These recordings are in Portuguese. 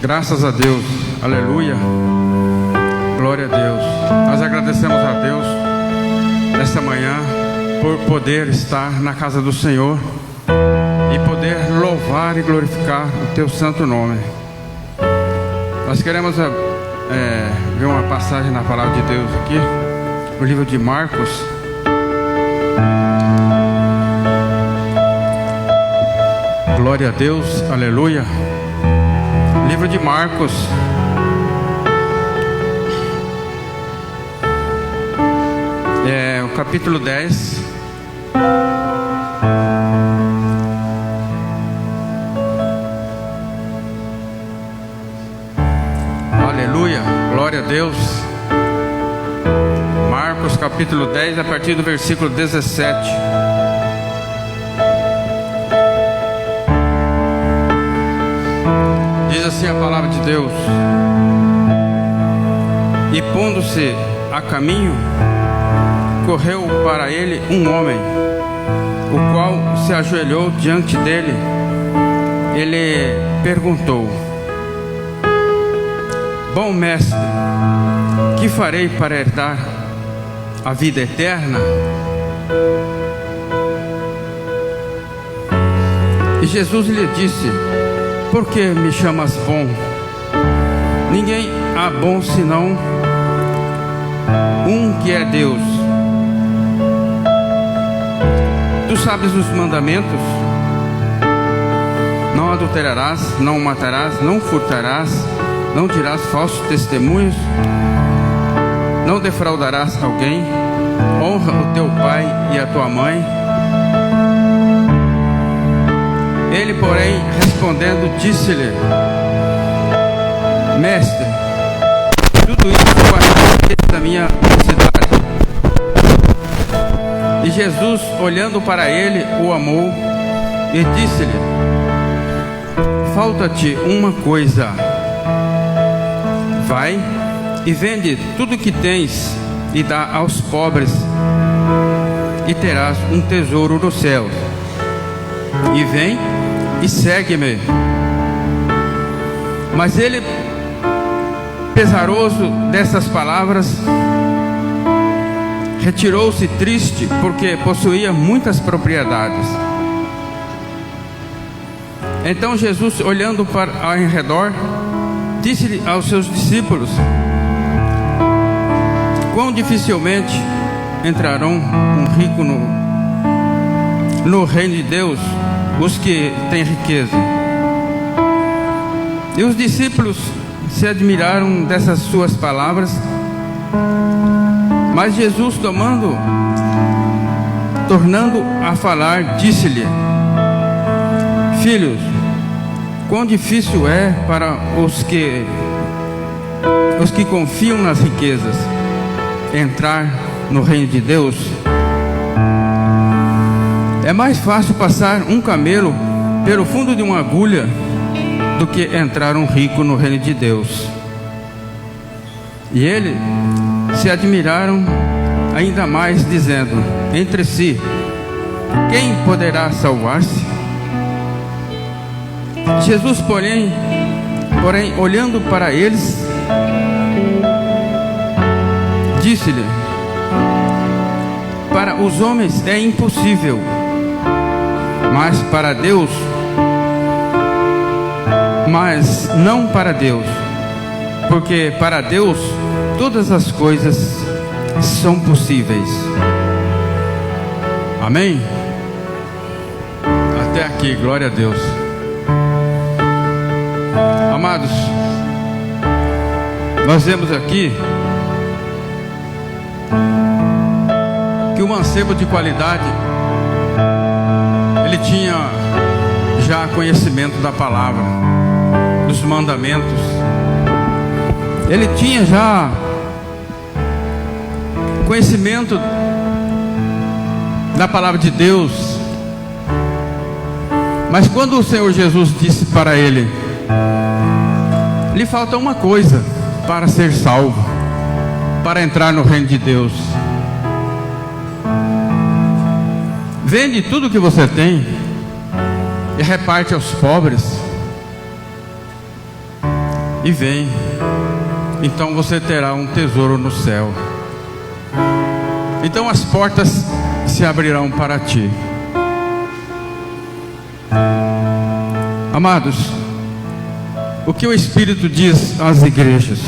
Graças a Deus, aleluia, glória a Deus. Nós agradecemos a Deus nesta manhã por poder estar na casa do Senhor e poder louvar e glorificar o teu santo nome. Nós queremos ver uma passagem na palavra de Deus aqui, no livro de Marcos. Glória a Deus, aleluia. Livro de Marcos, o capítulo 10. Aleluia, glória a Deus. Marcos capítulo 10, a partir do versículo 17. Diz assim a palavra de Deus: E pondo-se a caminho, correu para ele um homem, o qual se ajoelhou diante dele. Ele perguntou: Bom mestre, que farei para herdar a vida eterna? E Jesus lhe disse: Por que me chamas bom? Ninguém há bom senão um, que é Deus. Tu sabes os mandamentos: não adulterarás, não matarás, não furtarás, não dirás falsos testemunhos, não defraudarás alguém, honra o teu pai e a tua mãe. Ele, porém, respondendo, disse-lhe: Mestre, tudo isso guardei da minha cidade. E Jesus, olhando para ele, o amou e disse-lhe: Falta-te uma coisa. Vai e vende tudo que tens e dá aos pobres, e terás um tesouro no céu. E vem e segue-me. Mas ele, pesaroso dessas palavras, retirou-se triste, porque possuía muitas propriedades. Então Jesus, olhando para ao redor, disse aos seus discípulos: Quão dificilmente entrarão um rico no reino de Deus os que têm riqueza. E os discípulos se admiraram dessas suas palavras. Mas Jesus, tornando a falar, disse-lhe: Filhos, quão difícil é para os que confiam nas riquezas entrar no reino de Deus. É mais fácil passar um camelo pelo fundo de uma agulha do que entrar um rico no reino de Deus. E eles se admiraram ainda mais, dizendo entre si: Quem poderá salvar-se? Jesus, porém, olhando para eles, disse-lhe: Para os homens é impossível, mas não para Deus, porque para Deus todas as coisas são possíveis. Amém? Até aqui, glória a Deus. Amados, nós vemos aqui que o mancebo de qualidade, ele tinha já conhecimento da palavra, dos mandamentos. Ele tinha já conhecimento da palavra de Deus. Mas quando o Senhor Jesus disse para ele: lhe falta uma coisa para ser salvo, para entrar no reino de Deus. Vende tudo que você tem e reparte aos pobres, e vem. Então você terá um tesouro no céu. Então as portas se abrirão para ti. Amados, o que o Espírito diz às igrejas?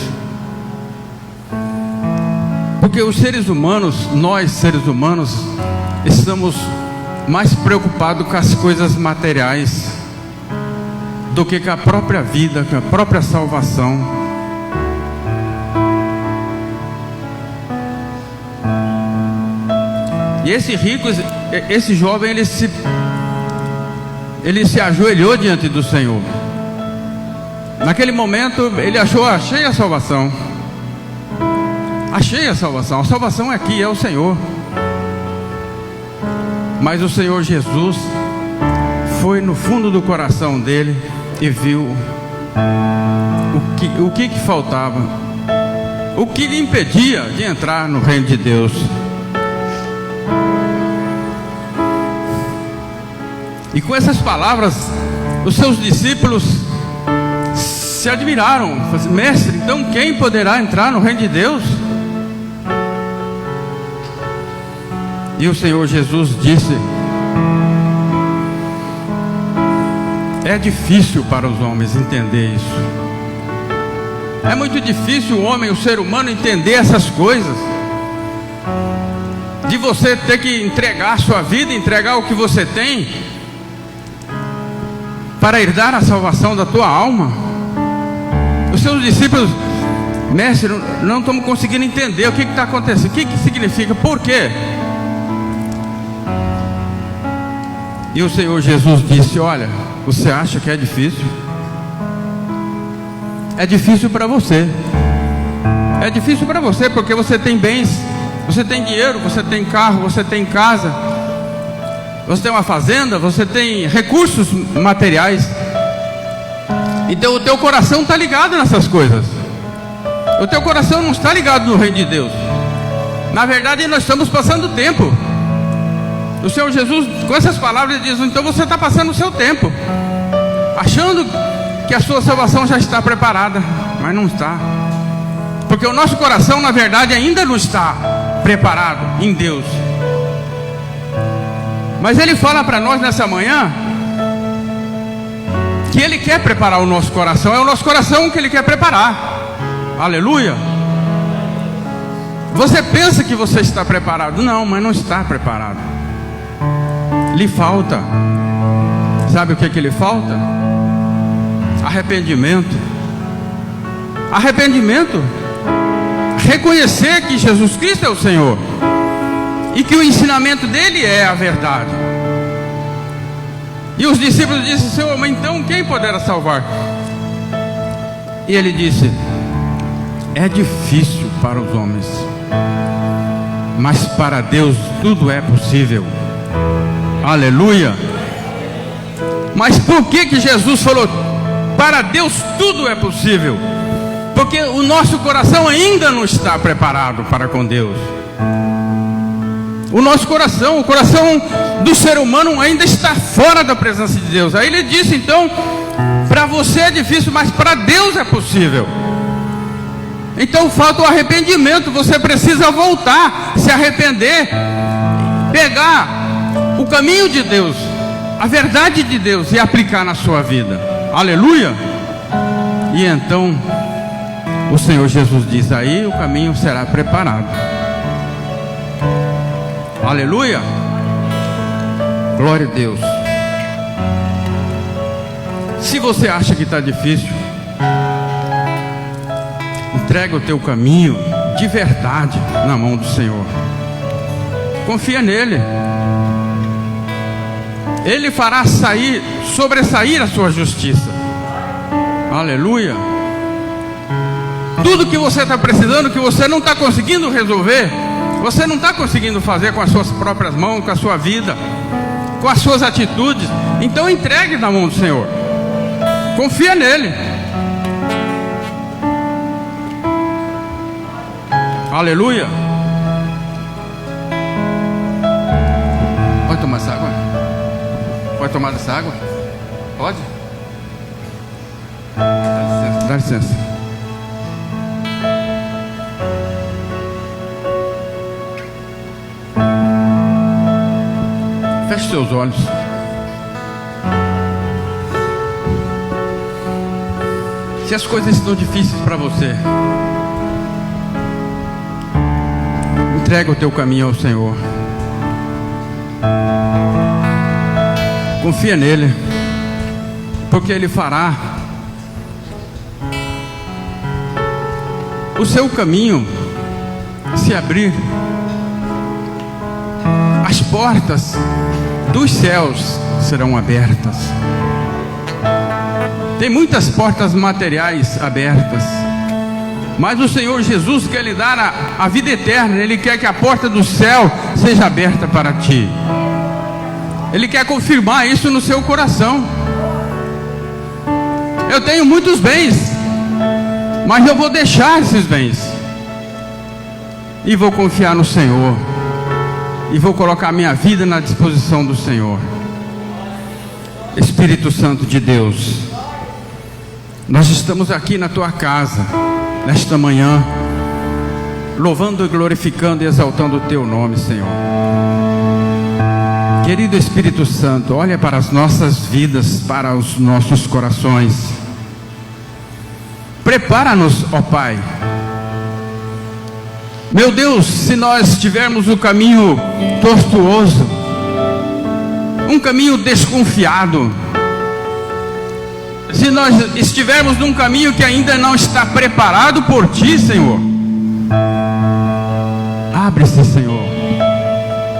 Porque os seres humanos, nós seres humanos, estamos mais preocupados com as coisas materiais do que com a própria vida, com a própria salvação. E esse rico, esse jovem, ele se ajoelhou diante do Senhor. Naquele momento ele achou: achei a salvação. Achei a salvação. A salvação é aqui, é o Senhor. Mas o Senhor Jesus foi no fundo do coração dele e viu o que faltava, o que lhe impedia de entrar no reino de Deus. E com essas palavras, os seus discípulos se admiraram. Mestre, então quem poderá entrar no reino de Deus? E o Senhor Jesus disse: é difícil para os homens entender isso. É muito difícil o homem, o ser humano, entender essas coisas. De você ter que entregar a sua vida, entregar o que você tem, para herdar a salvação da tua alma. Os seus discípulos: mestre, não estamos conseguindo entender o que está acontecendo, o que significa, por quê? E o Senhor Jesus disse: olha, você acha que é difícil? É difícil para você. É difícil para você porque você tem bens, você tem dinheiro, você tem carro, você tem casa, você tem uma fazenda, você tem recursos materiais. Então o teu coração está ligado nessas coisas. O teu coração não está ligado no reino de Deus. Na verdade, nós estamos passando tempo. O Senhor Jesus, com essas palavras, ele diz: então você está passando o seu tempo achando que a sua salvação já está preparada, mas não está. Porque o nosso coração, na verdade, ainda não está preparado em Deus. Mas Ele fala para nós nessa manhã que Ele quer preparar o nosso coração. É o nosso coração que Ele quer preparar. Aleluia. Você pensa que você está preparado? Não, mas não está preparado. Lhe falta. Sabe o que lhe falta? Arrependimento. Arrependimento. Reconhecer que Jesus Cristo é o Senhor e que o ensinamento dele é a verdade. E os discípulos disseram: Senhor, mas então quem poderá salvar? E ele disse: é difícil para os homens, mas para Deus tudo é possível. Aleluia. Mas por que Jesus falou para Deus tudo é possível? Porque o nosso coração ainda não está preparado para com Deus. O nosso coração, o coração do ser humano ainda está fora da presença de Deus. Aí ele disse: então, para você é difícil, mas para Deus é possível. Então falta o arrependimento. Você precisa voltar, se arrepender, pegar o caminho de Deus, a verdade de Deus, e aplicar na sua vida. Aleluia. E então o Senhor Jesus diz: aí o caminho será preparado. Aleluia. Glória a Deus. Se você acha que está difícil, entrega o teu caminho de verdade na mão do Senhor. Confia nele. Ele fará sobressair a sua justiça. Aleluia. Tudo que você está precisando, que você não está conseguindo resolver, você não está conseguindo fazer com as suas próprias mãos, com a sua vida, com as suas atitudes, então entregue na mão do Senhor. Confia nele. Aleluia. Pode tomar essa água? Pode tomar essa água? Pode? Dá licença. Feche seus olhos. Se as coisas estão difíceis para você, entrega o teu caminho ao Senhor. Confia nele, porque Ele fará o seu caminho se abrir. As portas dos céus serão abertas. Tem muitas portas materiais abertas, mas o Senhor Jesus quer lhe dar a vida eterna. Ele quer que a porta do céu seja aberta para ti. Ele quer confirmar isso no seu coração. Eu tenho muitos bens, mas eu vou deixar esses bens e vou confiar no Senhor, e vou colocar minha vida na disposição do Senhor. Espírito Santo de Deus, nós estamos aqui na tua casa nesta manhã, louvando, glorificando e exaltando o teu nome, Senhor. Querido Espírito Santo, olha para as nossas vidas, para os nossos corações. Prepara-nos, ó Pai. Meu Deus, se nós tivermos o caminho tortuoso, um caminho desconfiado, se nós estivermos num caminho que ainda não está preparado por Ti, Senhor, abre-se, Senhor,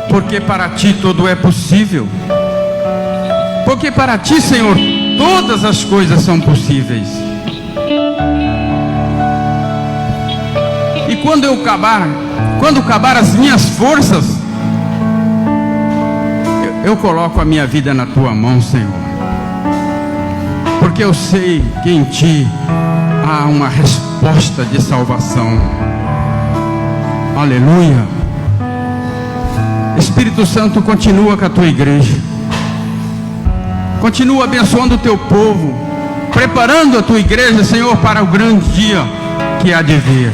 porque para Ti tudo é possível, porque para Ti, Senhor, todas as coisas são possíveis. E quando acabar as minhas forças, eu coloco a minha vida na Tua mão, Senhor, porque eu sei que em Ti há uma resposta de salvação. Aleluia. Espírito Santo, continua com a Tua igreja, continua abençoando o Teu povo, preparando a Tua igreja, Senhor, para o grande dia que há de vir.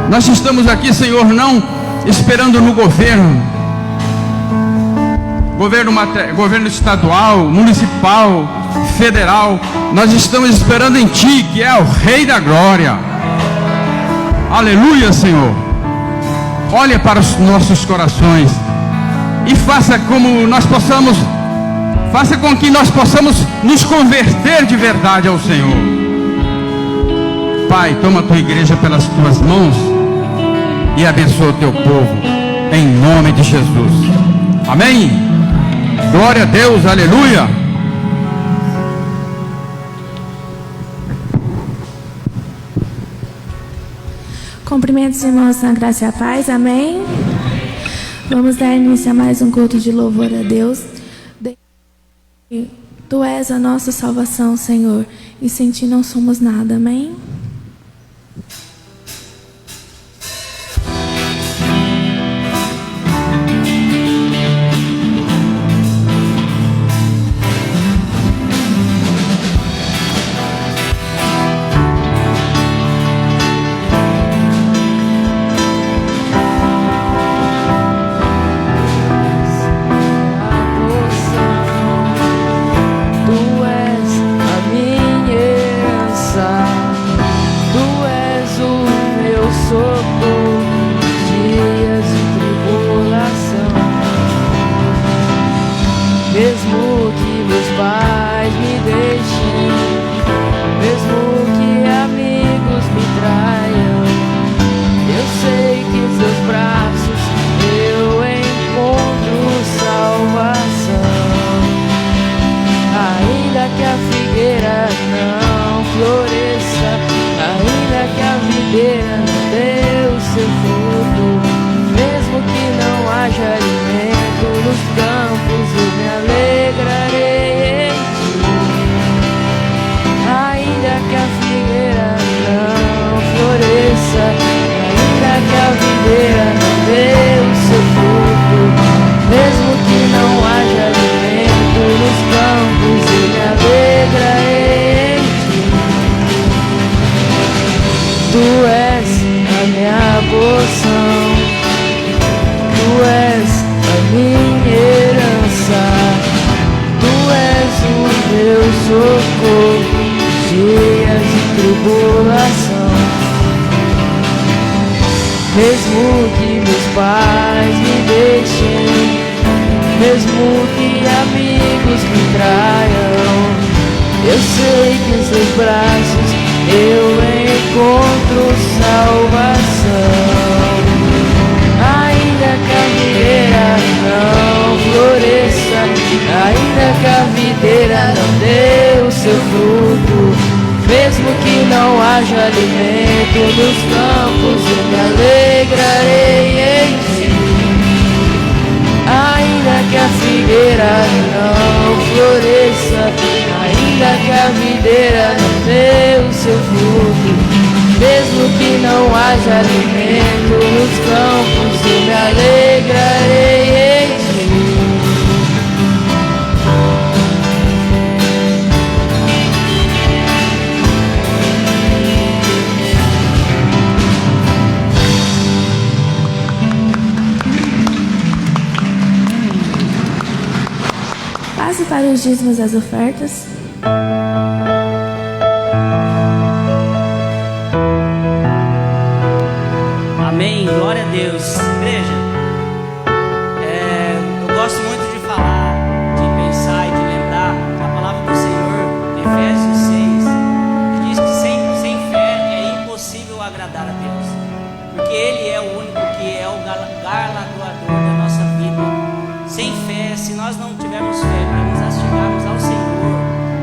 Nós estamos aqui, Senhor, não esperando no governo estadual, municipal, federal. Nós estamos esperando em Ti, que é o Rei da Glória. Aleluia, Senhor. Olha para os nossos corações e faça com que nós possamos nos converter de verdade ao Senhor. Pai, toma a Tua igreja pelas Tuas mãos e abençoa o Teu povo, em nome de Jesus. Amém. Glória a Deus, aleluia. Cumprimentos, irmãos, na graça e a paz, amém? Vamos dar início a mais um culto de louvor a Deus. Tu és a nossa salvação, Senhor, e sem Ti não somos nada, amém? minha porção. Tu és a minha herança, Tu és o meu socorro, dias de tribulação. Mesmo que meus pais me deixem, mesmo que amigos me traiam, eu sei que em seus braços eu encontro salvação. Ainda que a videira não floresça, ainda que a videira não dê o seu fruto, mesmo que não haja alimento nos campos, eu me alegrarei em ti. Ainda que a figueira não floresça, ainda que a videira não dê o seu fruto, mesmo que não haja alimento nos campos, eu me alegrarei em ti. Passe para os dízimos e as ofertas. Amém, glória a Deus. Igreja, eu gosto muito de falar, de pensar e de lembrar a palavra do Senhor, Efésios 6, que diz que sem fé é impossível agradar a Deus, porque Ele é o único que é o galardoador da nossa vida. Sem fé, se nós não tivermos fé para nos achegarmos ao Senhor,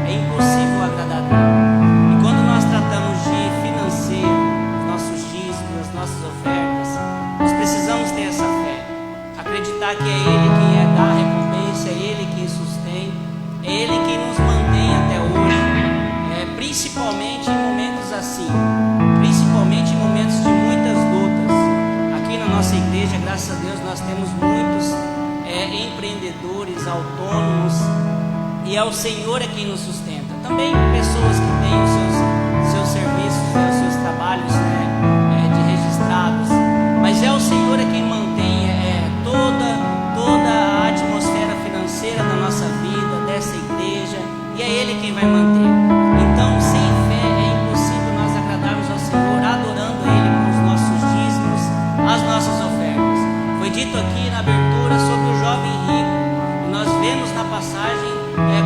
é impossível agradar a Deus. E quando nós tratamos de financeiro, os nossos dízimos, as nossas ofertas, nós precisamos ter essa fé, acreditar que é Ele quem dá a recompensa, é Ele quem sustém, é Ele quem nos mantém até hoje, principalmente em momentos assim, principalmente em momentos de muitas lutas. Aqui na nossa igreja, graças a Deus, nós temos muitos empreendedores autônomos, e é o Senhor quem nos sustenta. Também pessoas que têm os seus serviços, os seus trabalhos de registrados, mas é o Senhor quem mantém toda a atmosfera financeira da nossa vida, dessa igreja, e é Ele quem vai manter. Então, sem fé é impossível nós agradarmos ao Senhor, adorando Ele com os nossos dízimos, as nossas ofertas. Foi dito aqui na abertura sobre o jovem rico, e nós vemos na passagem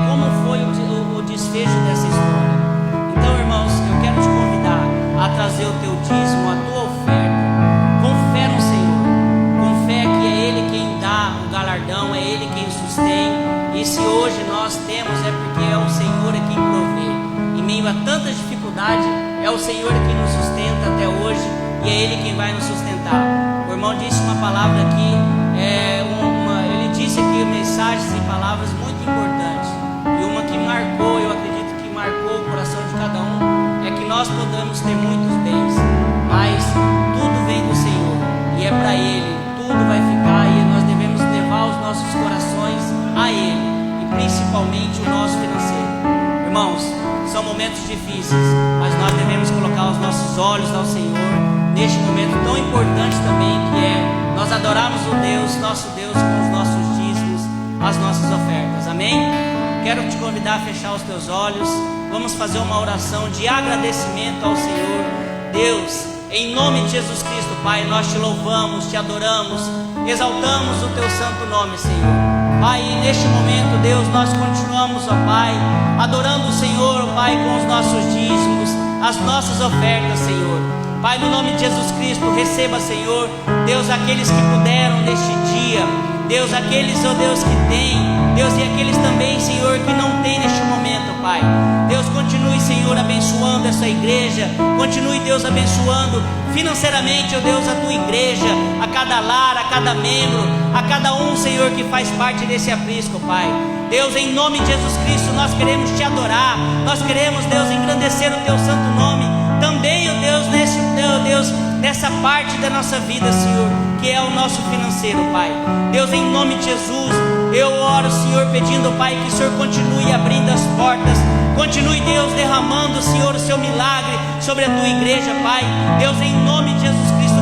como foi o desfecho dessa história. Então, irmãos, eu quero te convidar a trazer o teu dízimo, a tua oferta, com fé no Senhor, com fé que é Ele quem dá o galardão, é Ele quem sustém, e se hoje nós temos é porque é o Senhor quem provê. Em meio a tantas dificuldades, é o Senhor quem nos sustenta até hoje, e é Ele quem vai nos sustentar. O irmão disse uma palavra aqui, ele disse aqui mensagens e palavras muito importantes, e uma que marcou, eu acredito que marcou o coração de cada um, é que nós podemos ter muitos bens, mas tudo vem do Senhor, e é para Ele, tudo vai ficar, e nós devemos levar os nossos corações a Ele, e principalmente o nosso financeiro. Irmãos, são momentos difíceis, mas nós devemos colocar os nossos olhos ao Senhor, neste momento tão importante também, que é nós adorarmos o Deus, nosso Deus, com os nossos dízimos, as nossas ofertas. Amém? Quero te convidar a fechar os teus olhos. Vamos fazer uma oração de agradecimento ao Senhor. Deus, em nome de Jesus Cristo, Pai, nós te louvamos, te adoramos, exaltamos o teu santo nome, Senhor. Pai, neste momento, Deus, nós continuamos, ó Pai, adorando o Senhor, ó Pai, com os nossos dízimos, as nossas ofertas, Senhor. Pai, no nome de Jesus Cristo, receba, Senhor, Deus, aqueles que puderam neste dia, Deus, aqueles, ó Deus, que têm, Deus, e aqueles também, Senhor, que não têm neste momento, Pai. Deus, continue, Senhor, abençoando essa igreja, continue, Deus, abençoando financeiramente, ó Deus, a tua igreja, a cada lar, a cada membro, a cada um, Senhor, que faz parte desse aprisco, Pai. Deus, em nome de Jesus Cristo, nós queremos te adorar, nós queremos, Deus, engrandecer o teu santo nome, também, ó Deus, nessa parte da nossa vida, Senhor, que é o nosso financeiro, Pai. Deus, em nome de Jesus, eu oro, Senhor, pedindo, Pai, que o Senhor continue abrindo as portas, continue, Deus, derramando, Senhor, o seu milagre sobre a tua igreja, Pai. Deus, em nome de Jesus Cristo,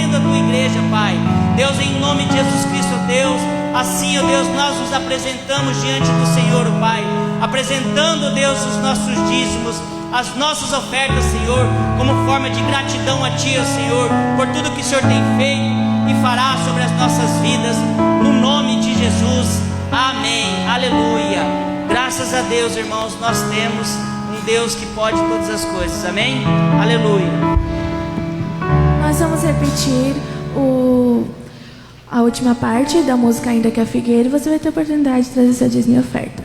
fortalecendo a tua igreja, Pai. Deus, em nome de Jesus Cristo, Deus, assim, ó Deus, nós nos apresentamos diante do Senhor, Pai, apresentando, Deus, os nossos dízimos, as nossas ofertas, Senhor, como forma de gratidão a Ti, ó Senhor, por tudo que o Senhor tem feito e fará sobre as nossas vidas, no nome de Jesus, amém, aleluia. Graças a Deus, irmãos, nós temos um Deus que pode todas as coisas, amém, aleluia. Nós vamos repetir a última parte da música Ainda que a Figueira, e você vai ter a oportunidade de trazer seu dízimo e oferta.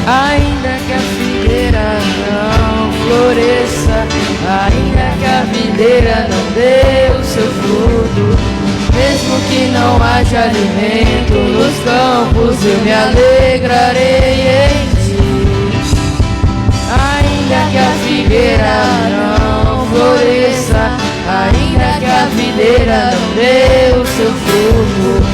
Ainda que a figueira não floresça, ainda que a videira não dê o seu fruto, mesmo que não haja alimento nos campos, eu me alegrarei em ti. Ainda que a figueira não floresça, ainda que a videira não dê o seu fruto,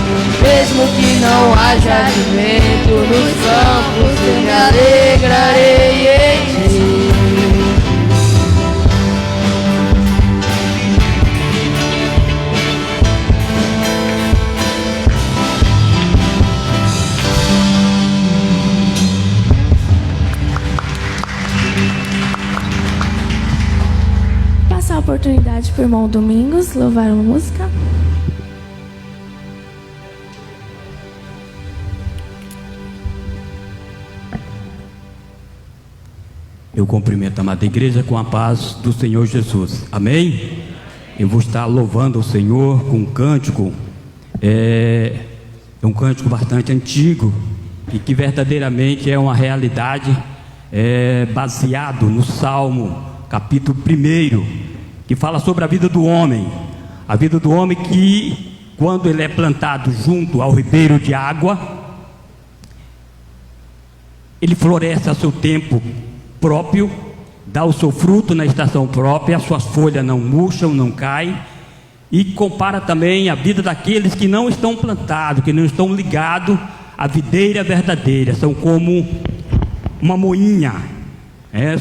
mesmo que não haja alimento nos campos, eu me alegrarei em ti. Passar a oportunidade para o irmão Domingos louvar uma música. Eu cumprimento a amada igreja com a paz do Senhor Jesus, amém? Eu vou estar louvando o Senhor com um cântico, um cântico bastante antigo e que verdadeiramente é uma realidade, baseado no Salmo, capítulo 1, que fala sobre a vida do homem que, quando ele é plantado junto ao ribeiro de água, ele floresce a seu tempo próprio, dá o seu fruto na estação própria, as suas folhas não murcham, não caem, e compara também a vida daqueles que não estão plantados, que não estão ligados à videira verdadeira, são como uma moinha.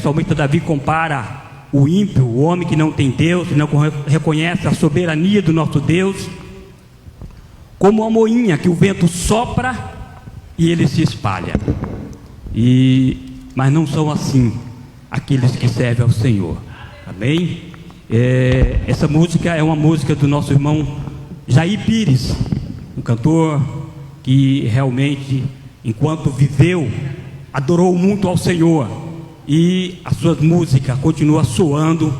Somente Davi compara o ímpio, o homem que não tem Deus, que não reconhece a soberania do nosso Deus, como uma moinha que o vento sopra e ele se espalha. Mas não são assim aqueles que servem ao Senhor, amém? Essa música é uma música do nosso irmão Jair Pires, um cantor que realmente, enquanto viveu, adorou muito ao Senhor, e as suas músicas continuam soando,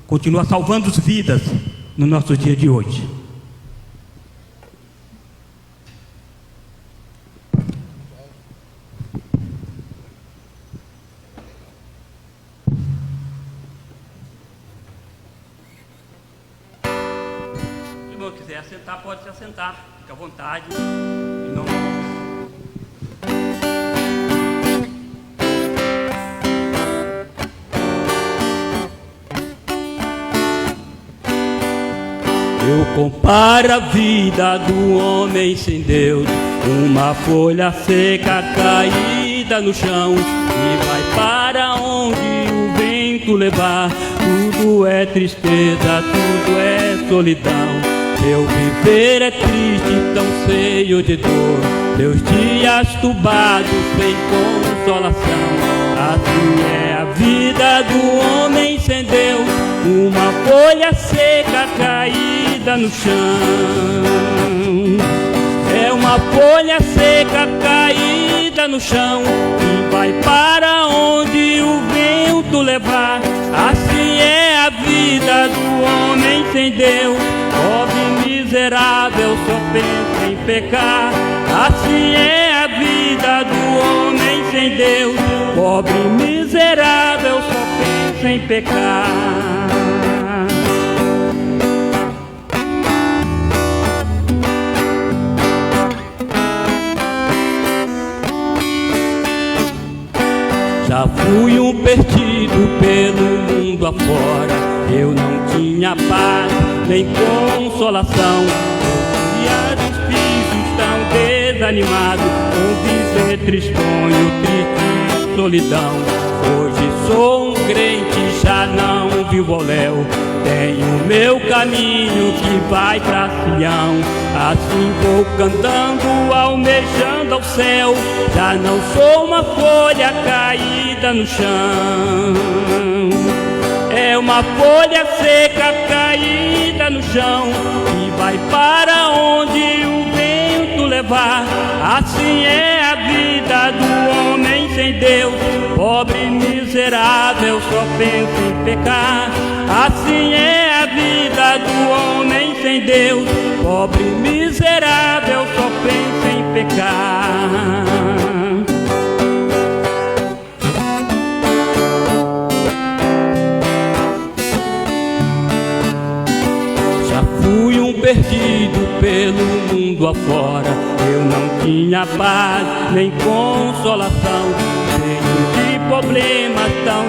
continuam salvando vidas no nosso dia de hoje. Se quiser sentar, pode se assentar, fica à vontade. Eu comparo a vida do homem sem Deus, uma folha seca caída no chão, e vai para onde o vento levar. Tudo é tristeza, tudo é solidão. Meu viver é triste, tão cheio de dor, meus dias turbados sem consolação. Assim é a vida do homem sem Deus, uma folha seca caída no chão. É uma folha seca caída no chão, e vai para onde o vento levar. Assim é a vida do homem sem Deus, pobre miserável, só pensa em pecar. Assim é a vida do homem sem Deus, pobre miserável, só pensa em pecar. Já fui um perdido pelo mundo afora, eu não tinha paz nem consolação. Os dias difíceis, tão desanimado, com viver tristonho, triste solidão. Hoje sou um crente, já não vivo ao léu. Tenho meu caminho que vai pra Sião. Assim vou cantando, almejando ao céu. Já não sou uma folha caída no chão. É uma folha seca caída no chão, que vai para onde o vento levar. Assim é a vida do homem sem Deus, pobre, miserável, só pensa em pecar. Assim é a vida do homem sem Deus, pobre, miserável, só pensa em pecar. Fui um perdido pelo mundo afora. Eu não tinha paz nem consolação, cheio de problemas, tão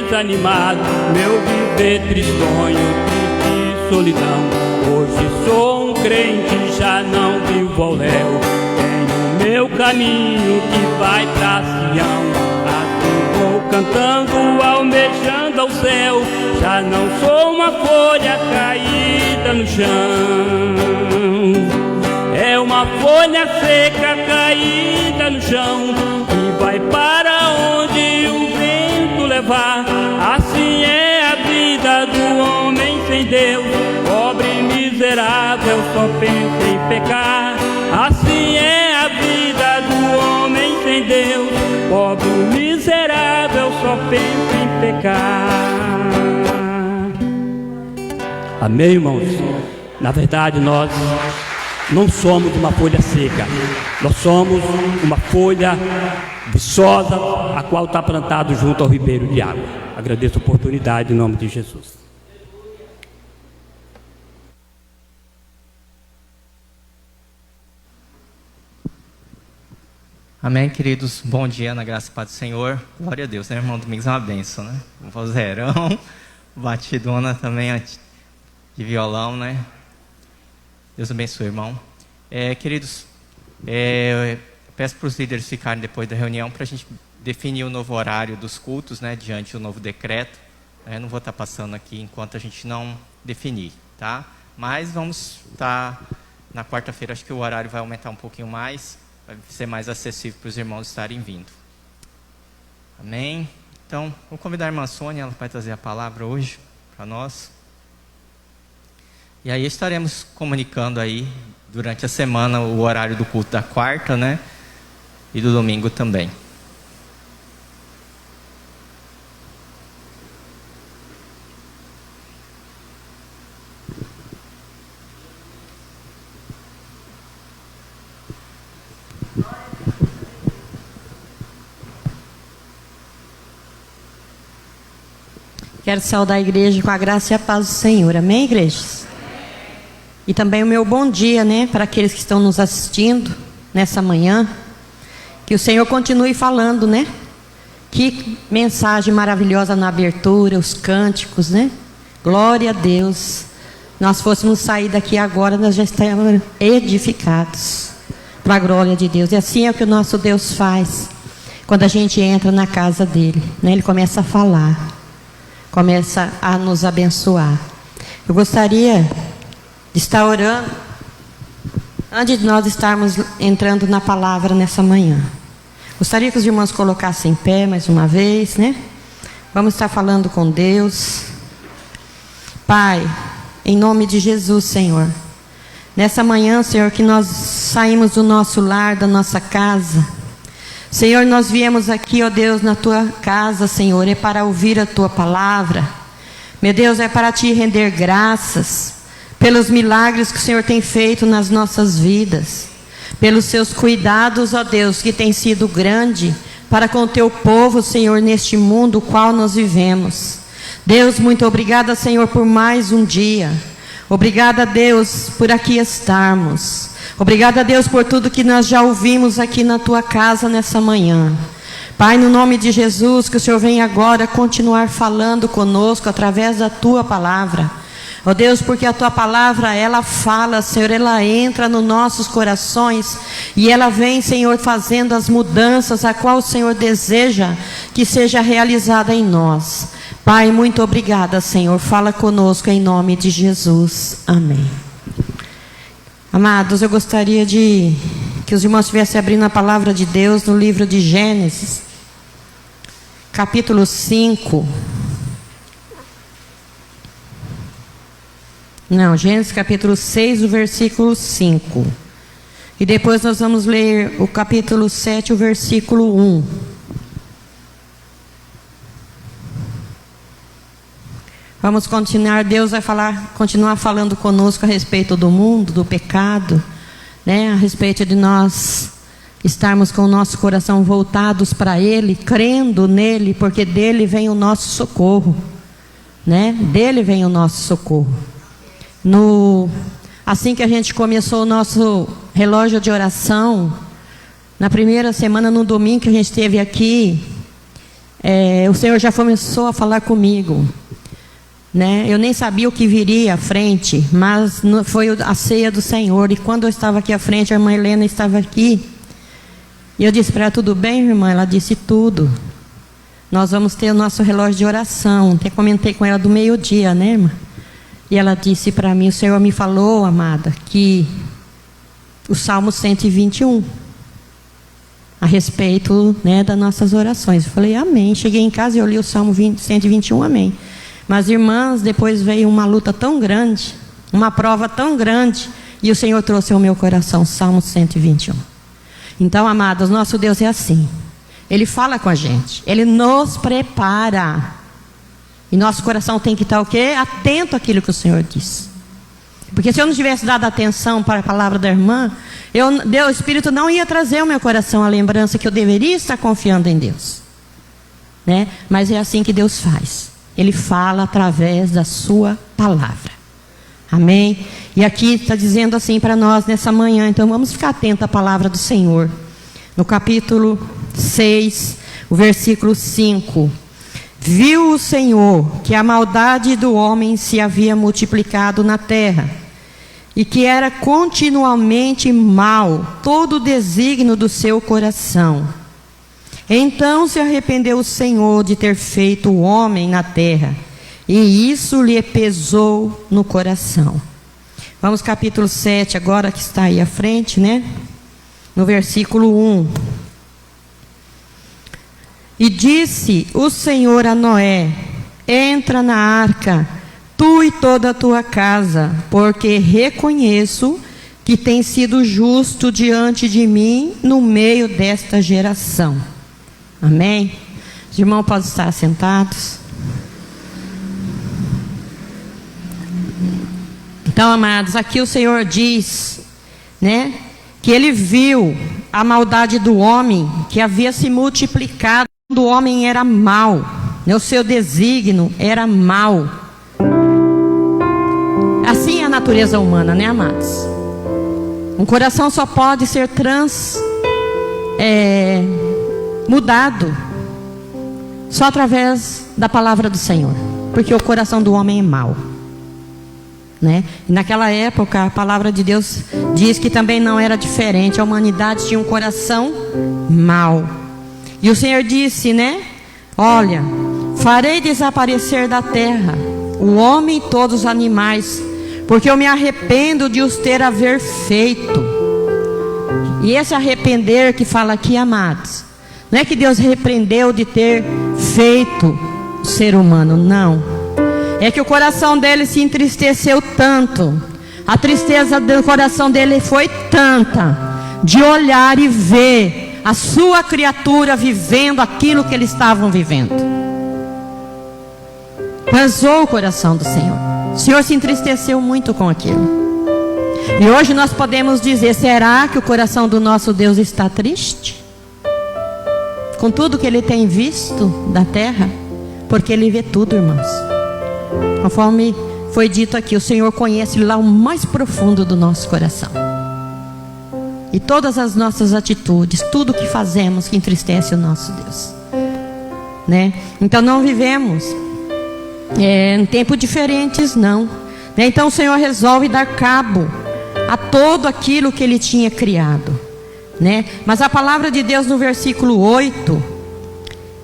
desanimado. Meu viver tristonho, triste solidão. Hoje sou um crente, já não vivo ao léu. Tenho meu caminho que vai pra Sião. Assim vou cantando, almejando ao céu. Já não sou uma folha caída no chão. É uma folha seca caída no chão, que vai para onde o vento levar. Assim é a vida do homem sem Deus, pobre, miserável, só pensa em pecar. Assim é a vida do homem sem Deus, pobre, miserável, só pensa em pecar. Amém, irmãos? Na verdade, nós não somos uma folha seca. Nós somos uma folha viçosa, a qual está plantado junto ao ribeiro de água. Agradeço a oportunidade em nome de Jesus. Amém, queridos. Bom dia, na graça e paz do Senhor. Glória a Deus, né, irmão? Domingos é uma bênção, né? Um vozeirão, batidona também de violão, né? Deus abençoe, irmão. Queridos, peço para os líderes ficarem depois da reunião para a gente definir o novo horário dos cultos, né? Diante do novo decreto. Eu não vou estar passando aqui enquanto a gente não definir, tá? Mas vamos estar na quarta-feira, acho que o horário vai aumentar um pouquinho mais, vai ser mais acessível para os irmãos estarem vindo. Amém? Então, vou convidar a irmã Sônia, ela vai trazer a palavra hoje para nós. E aí estaremos comunicando aí durante a semana o horário do culto da quarta, né? E do domingo também. Quero saudar a igreja com a graça e a paz do Senhor. Amém, igrejas? E também o meu bom dia, né, para aqueles que estão nos assistindo nessa manhã. Que o Senhor continue falando, né? Que mensagem maravilhosa na abertura, os cânticos, né? Glória a Deus. Nós fôssemos sair daqui agora, nós já estamos edificados para a glória de Deus. E assim é o que o nosso Deus faz quando a gente entra na casa dele, né? Ele começa a falar, começa a nos abençoar. Eu gostaria de estar orando antes de nós estarmos entrando na palavra nessa manhã. Gostaria que os irmãos colocassem em pé mais uma vez, né? Vamos estar falando com Deus. Pai, em nome de Jesus, Senhor, nessa manhã, Senhor, que nós saímos do nosso lar, da nossa casa, Senhor, nós viemos aqui, ó Deus, na Tua casa, Senhor, é para ouvir a Tua palavra. Meu Deus, é para Te render graças pelos milagres que o Senhor tem feito nas nossas vidas, pelos Seus cuidados, ó Deus, que tem sido grande para com o Teu povo, Senhor, neste mundo qual nós vivemos. Deus, muito obrigada, Senhor, por mais um dia. Obrigada, Deus, por aqui estarmos. Obrigada, Deus, por tudo que nós já ouvimos aqui na Tua casa nessa manhã. Pai, no nome de Jesus, que o Senhor venha agora continuar falando conosco através da Tua palavra. Ó Deus, porque a tua palavra, ela fala, Senhor, ela entra nos nossos corações e ela vem, Senhor, fazendo as mudanças a qual o Senhor deseja que seja realizada em nós. Pai, muito obrigada, Senhor. Fala conosco em nome de Jesus. Amém. Amados, eu gostaria que os irmãos estivessem abrindo a palavra de Deus no livro de Gênesis, capítulo 5. Não, Gênesis capítulo 6, o versículo 5. E depois nós vamos ler o capítulo 7, o versículo 1. Vamos continuar, Deus vai continuar falando conosco a respeito do mundo, do pecado, né? A respeito de nós estarmos com o nosso coração voltados para Ele, crendo nele, porque dele vem o nosso socorro, né? Dele vem o nosso socorro. Assim que a gente começou o nosso relógio de oração, na primeira semana, no domingo que a gente esteve aqui, o Senhor já começou a falar comigo, né? Eu nem sabia o que viria à frente, mas foi a ceia do Senhor. E quando eu estava aqui à frente, a irmã Helena estava aqui, e eu disse para ela: tudo bem, irmã? Ela disse: tudo. Nós vamos ter o nosso relógio de oração. Até comentei com ela do meio-dia, né, irmã? E ela disse para mim: o Senhor me falou, amada, que o Salmo 121, a respeito, né, das nossas orações. Eu falei: amém. Cheguei em casa e eu li o Salmo 121, amém. Mas, irmãs, depois veio uma luta tão grande, uma prova tão grande, e o Senhor trouxe ao meu coração o Salmo 121. Então, amados, nosso Deus é assim. Ele fala com a gente, Ele nos prepara. E nosso coração tem que estar o quê? Atento àquilo que o Senhor diz. Porque se eu não tivesse dado atenção para a palavra da irmã, o Espírito não ia trazer ao meu coração a lembrança que eu deveria estar confiando em Deus, né? Mas é assim que Deus faz. Ele fala através da sua palavra. Amém? E aqui está dizendo assim para nós nessa manhã. Então vamos ficar atentos à palavra do Senhor. No capítulo 6, o versículo 5. Viu o Senhor que a maldade do homem se havia multiplicado na terra, e que era continuamente mau todo o desígnio do seu coração. Então se arrependeu o Senhor de ter feito o homem na terra, e isso lhe pesou no coração. Vamos capítulo 7 agora, que está aí à frente, né? No versículo 1. E disse o Senhor a Noé: entra na arca, tu e toda a tua casa, porque reconheço que tens sido justo diante de mim no meio desta geração. Amém? Os irmãos podem estar sentados. Então, amados, aqui o Senhor diz, né, que Ele viu a maldade do homem, que havia se multiplicado. O homem era mau, né? O seu desígnio era mau. Assim é a natureza humana, né, amados? Um coração só pode ser mudado só através da palavra do Senhor, porque o coração do homem é mau, né? E naquela época a palavra de Deus diz que também não era diferente. A humanidade tinha um coração mau. E o Senhor disse, né? Olha, farei desaparecer da terra o homem e todos os animais, porque eu me arrependo de os ter haver feito. E esse arrepender que fala aqui, amados, não é que Deus repreendeu de ter feito o ser humano, não. É que o coração dele se entristeceu tanto, a tristeza do coração dele foi tanta, de olhar e ver a sua criatura vivendo aquilo que eles estavam vivendo. Pesou o coração do Senhor. O Senhor se entristeceu muito com aquilo. E hoje nós podemos dizer: será que o coração do nosso Deus está triste com tudo que Ele tem visto da terra? Porque Ele vê tudo, irmãos. Conforme foi dito aqui, o Senhor conhece lá o mais profundo do nosso coração. E todas as nossas atitudes, tudo que fazemos que entristece o nosso Deus, né? Então não vivemos em tempos diferentes, não. Então o Senhor resolve dar cabo a todo aquilo que ele tinha criado, né? Mas a palavra de Deus no versículo 8,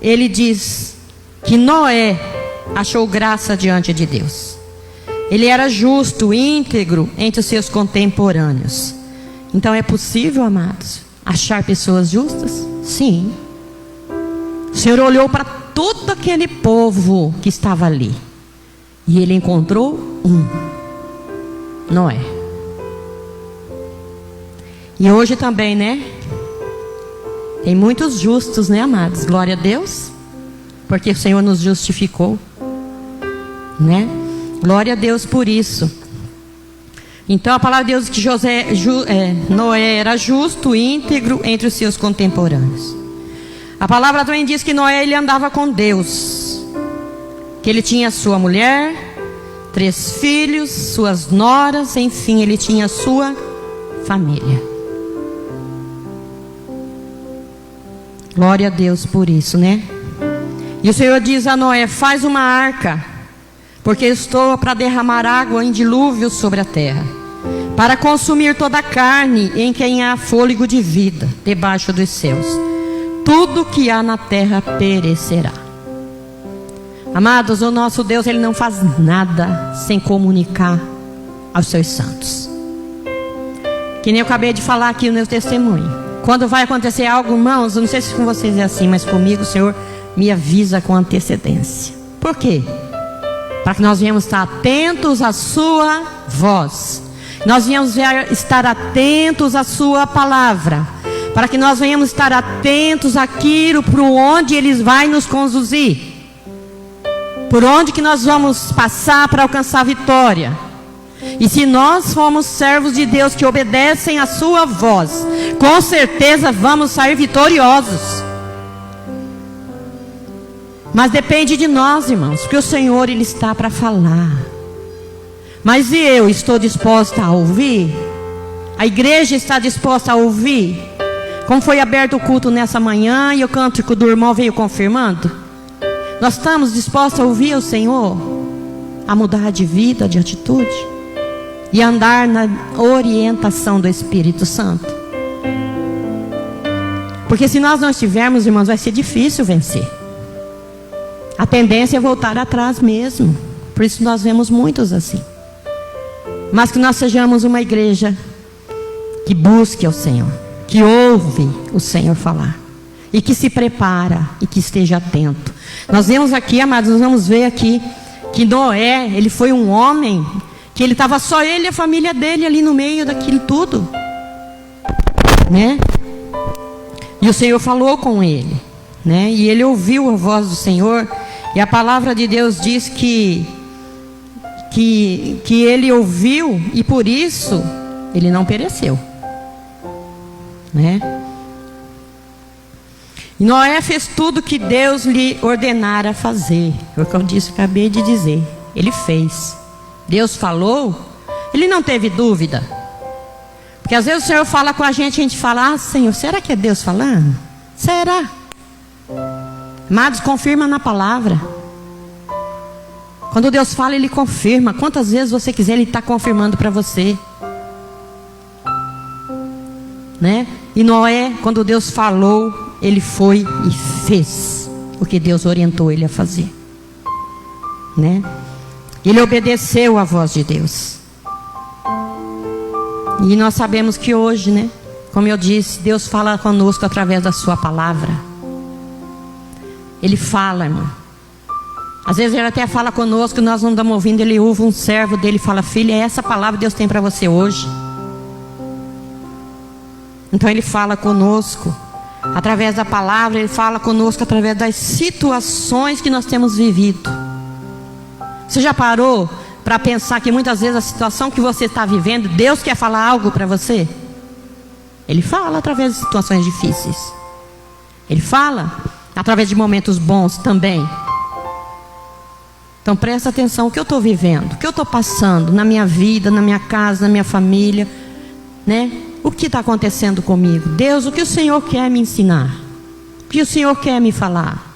ele diz que Noé achou graça diante de Deus. Ele era justo, íntegro entre os seus contemporâneos. Então é possível, amados, achar pessoas justas? Sim. O Senhor olhou para todo aquele povo que estava ali, e ele encontrou Noé. E hoje também, né? Tem muitos justos, né, amados? Glória a Deus, porque o Senhor nos justificou, né? Glória a Deus por isso. Então a palavra de Deus diz que Noé era justo, íntegro entre os seus contemporâneos. A palavra também diz que Noé, ele andava com Deus, que ele tinha sua mulher, 3 filhos, suas noras, enfim, ele tinha sua família. Glória a Deus por isso, né? E o Senhor diz a Noé: faz uma arca, porque estou para derramar água em dilúvio sobre a terra, para consumir toda a carne em quem há fôlego de vida debaixo dos céus. Tudo que há na terra perecerá. Amados, o nosso Deus, ele não faz nada sem comunicar aos seus santos. Que nem eu acabei de falar aqui no meu testemunho. Quando vai acontecer algo, irmãos, eu não sei se com vocês é assim, mas comigo o Senhor me avisa com antecedência. Por quê? Para que nós venhamos estar atentos à sua voz, nós venhamos estar atentos à sua palavra, para que nós venhamos estar atentos àquilo por onde Ele vai nos conduzir, por onde que nós vamos passar para alcançar a vitória. E se nós formos servos de Deus que obedecem a sua voz, com certeza vamos sair vitoriosos. Mas depende de nós, irmãos, porque o Senhor, Ele está para falar. Mas e eu estou disposta a ouvir? A igreja está disposta a ouvir? Como foi aberto o culto nessa manhã e o cântico do irmão veio confirmando, nós estamos dispostos a ouvir o Senhor, a mudar de vida, de atitude e andar na orientação do Espírito Santo. Porque se nós não estivermos, irmãos, vai ser difícil vencer. A tendência é voltar atrás mesmo. Por isso nós vemos muitos assim. Mas que nós sejamos uma igreja que busque ao Senhor, que ouve o Senhor falar, e que se prepara e que esteja atento. Nós vemos aqui, amados, nós vamos ver aqui que Noé, ele foi um homem que ele estava só ele e a família dele ali no meio daquilo tudo, né? E o Senhor falou com ele, né? E ele ouviu a voz do Senhor. E a palavra de Deus diz que ele ouviu e por isso ele não pereceu, né? E Noé fez tudo que Deus lhe ordenara fazer. Foi o que eu acabei de dizer. Ele fez. Deus falou, ele não teve dúvida. Porque às vezes o Senhor fala com a gente fala: ah, Senhor, será que é Deus falando? Será? Amados, confirma na palavra. Quando Deus fala, Ele confirma. Quantas vezes você quiser, Ele está confirmando para você, né? E Noé, quando Deus falou, ele foi e fez o que Deus orientou ele a fazer, né? Ele obedeceu à voz de Deus. E nós sabemos que hoje, né, como eu disse, Deus fala conosco através da sua palavra. Ele fala, irmão. Às vezes ele até fala conosco, nós não estamos ouvindo. Ele ouve um servo dele e fala: filha, é essa palavra que Deus tem para você hoje. Então ele fala conosco através da palavra. Ele fala conosco através das situações que nós temos vivido. Você já parou para pensar que muitas vezes a situação que você está vivendo, Deus quer falar algo para você? Ele fala através de situações difíceis. Ele fala através de momentos bons também. Então presta atenção: o que eu estou vivendo, o que eu estou passando na minha vida, na minha casa, na minha família, né? O que está acontecendo comigo? Deus, o que o Senhor quer me ensinar? O que o Senhor quer me falar?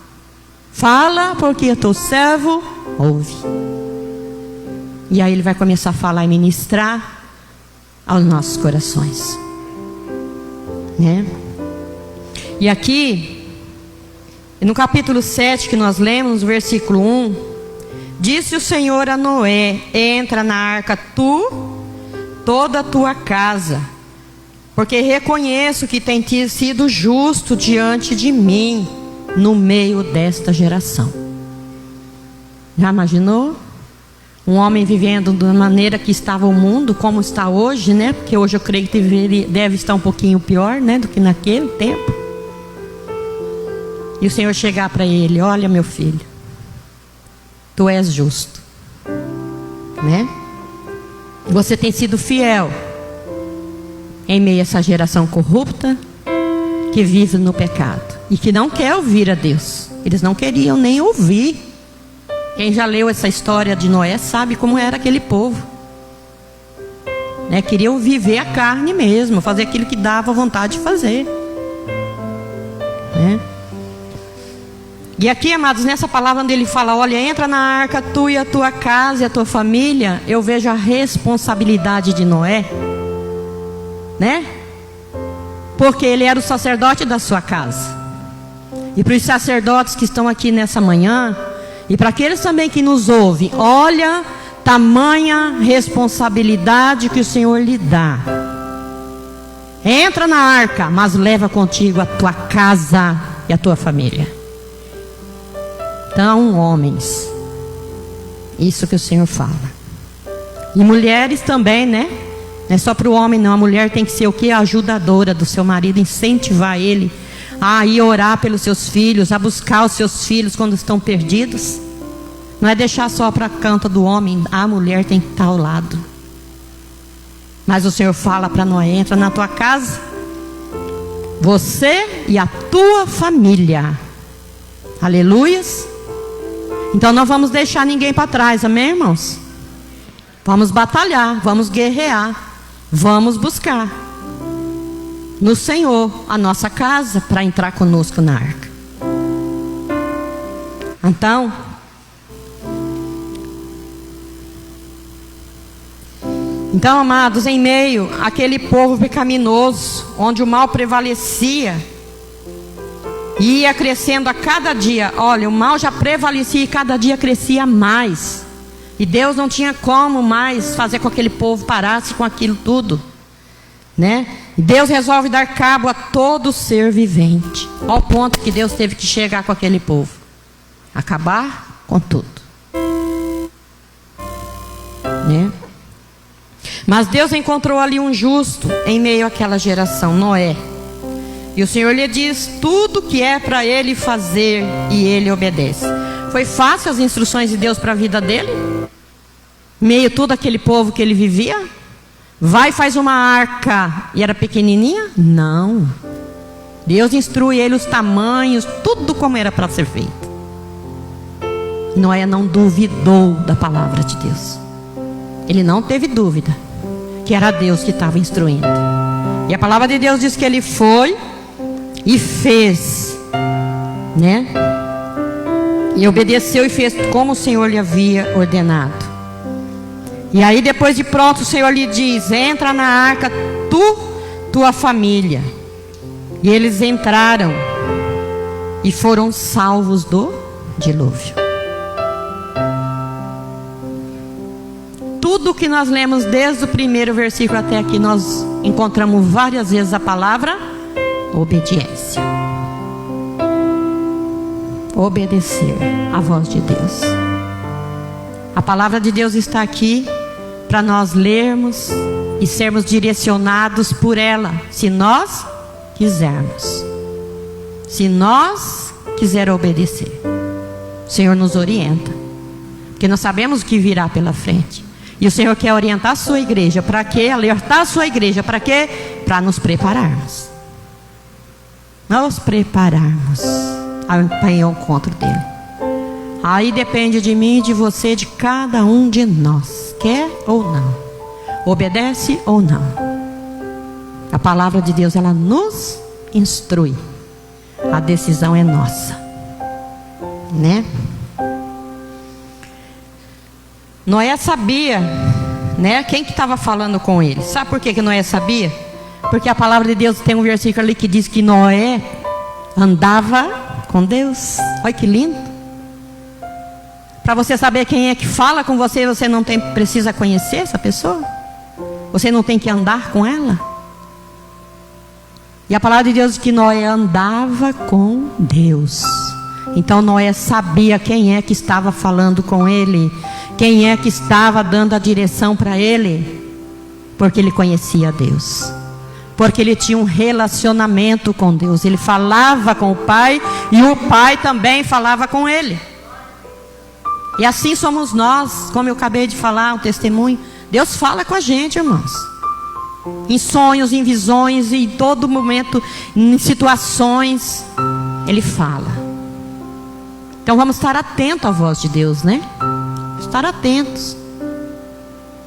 Fala, porque eu estou servo, ouve. E aí Ele vai começar a falar e ministrar aos nossos corações, né? E aqui, no capítulo 7 que nós lemos, no versículo 1, disse o Senhor a Noé: entra na arca tu, toda a tua casa, porque reconheço que tem sido justo diante de mim no meio desta geração. Já imaginou? Um homem vivendo da maneira que estava o mundo, como está hoje, né? Porque hoje eu creio que deve estar um pouquinho pior, né, do que naquele tempo. E o Senhor chegar para ele: olha, meu filho, tu és justo, né? Você tem sido fiel em meio a essa geração corrupta que vive no pecado e que não quer ouvir a Deus. Eles não queriam nem ouvir. Quem já leu essa história de Noé sabe como era aquele povo, né? Queriam viver a carne mesmo, fazer aquilo que dava vontade de fazer, né? E aqui, amados, nessa palavra onde ele fala: olha, entra na arca tu e a tua casa e a tua família, eu vejo a responsabilidade de Noé, né? Porque ele era o sacerdote da sua casa. E para os sacerdotes que estão aqui nessa manhã, e para aqueles também que nos ouvem, olha, tamanha responsabilidade que o Senhor lhe dá. Entra na arca, mas leva contigo a tua casa e a tua família. Então, homens, isso que o Senhor fala. E mulheres também, né? Não é só para o homem não. A mulher tem que ser o quê? A ajudadora do seu marido, incentivar ele a ir orar pelos seus filhos, a buscar os seus filhos quando estão perdidos. Não é deixar só para a conta do homem. A mulher tem que estar ao lado. Mas o Senhor fala para Noé: entra na tua casa, você e a tua família. Aleluias. Então não vamos deixar ninguém para trás, amém, irmãos? Vamos batalhar, vamos guerrear, vamos buscar no Senhor a nossa casa para entrar conosco na arca. Então, amados, em meio àquele povo pecaminoso, onde o mal prevalecia, ia crescendo a cada dia. Olha, o mal já prevalecia e cada dia crescia mais. E Deus não tinha como mais fazer com que aquele povo parasse com aquilo tudo, né? E Deus resolve dar cabo a todo ser vivente, ao ponto que Deus teve que chegar com aquele povo, acabar com tudo, né? Mas Deus encontrou ali um justo em meio àquela geração, Noé. E o Senhor lhe diz tudo que é para ele fazer, e ele obedece. Foi fácil as instruções de Deus para a vida dele? Meio todo aquele povo que ele vivia? Vai, faz uma arca, e era pequenininha? Não. Deus instrui ele os tamanhos, tudo como era para ser feito. Noé não duvidou da palavra de Deus. Ele não teve dúvida que era Deus que estava instruindo. E a palavra de Deus diz que ele foi e fez, né? E obedeceu e fez como o Senhor lhe havia ordenado. E aí depois de pronto o Senhor lhe diz: entra na arca tu, tua família. E eles entraram e foram salvos do dilúvio. Tudo que nós lemos desde o primeiro versículo até aqui, nós encontramos várias vezes a palavra obediência. Obedecer à voz de Deus. A palavra de Deus está aqui para nós lermos e sermos direcionados por ela, se nós quisermos. Se nós quiser obedecer, o Senhor nos orienta, porque nós sabemos o que virá pela frente. E o Senhor quer orientar a sua igreja. Para quê? Alertar a sua igreja. Para quê? Para nos prepararmos. Nos prepararmos para ir ao encontro dele. Aí depende de mim, de você, de cada um de nós. Quer ou não? Obedece ou não? A palavra de Deus, ela nos instrui. A decisão é nossa, né? Noé sabia, né, quem que estava falando com ele. Sabe por que Noé sabia? Porque a palavra de Deus tem um versículo ali que diz que Noé andava com Deus. Olha que lindo. Para você saber quem é que fala com você, você não precisa conhecer essa pessoa. Você não tem que andar com ela. E a palavra de Deus diz que Noé andava com Deus. Então Noé sabia quem é que estava falando com ele, quem é que estava dando a direção para ele, porque ele conhecia Deus, porque ele tinha um relacionamento com Deus. Ele falava com o Pai e o Pai também falava com ele. E assim somos nós, como eu acabei de falar, um testemunho. Deus fala com a gente, irmãos, em sonhos, em visões, em todo momento, em situações, Ele fala. Então vamos estar atentos à voz de Deus, né? Estar atentos,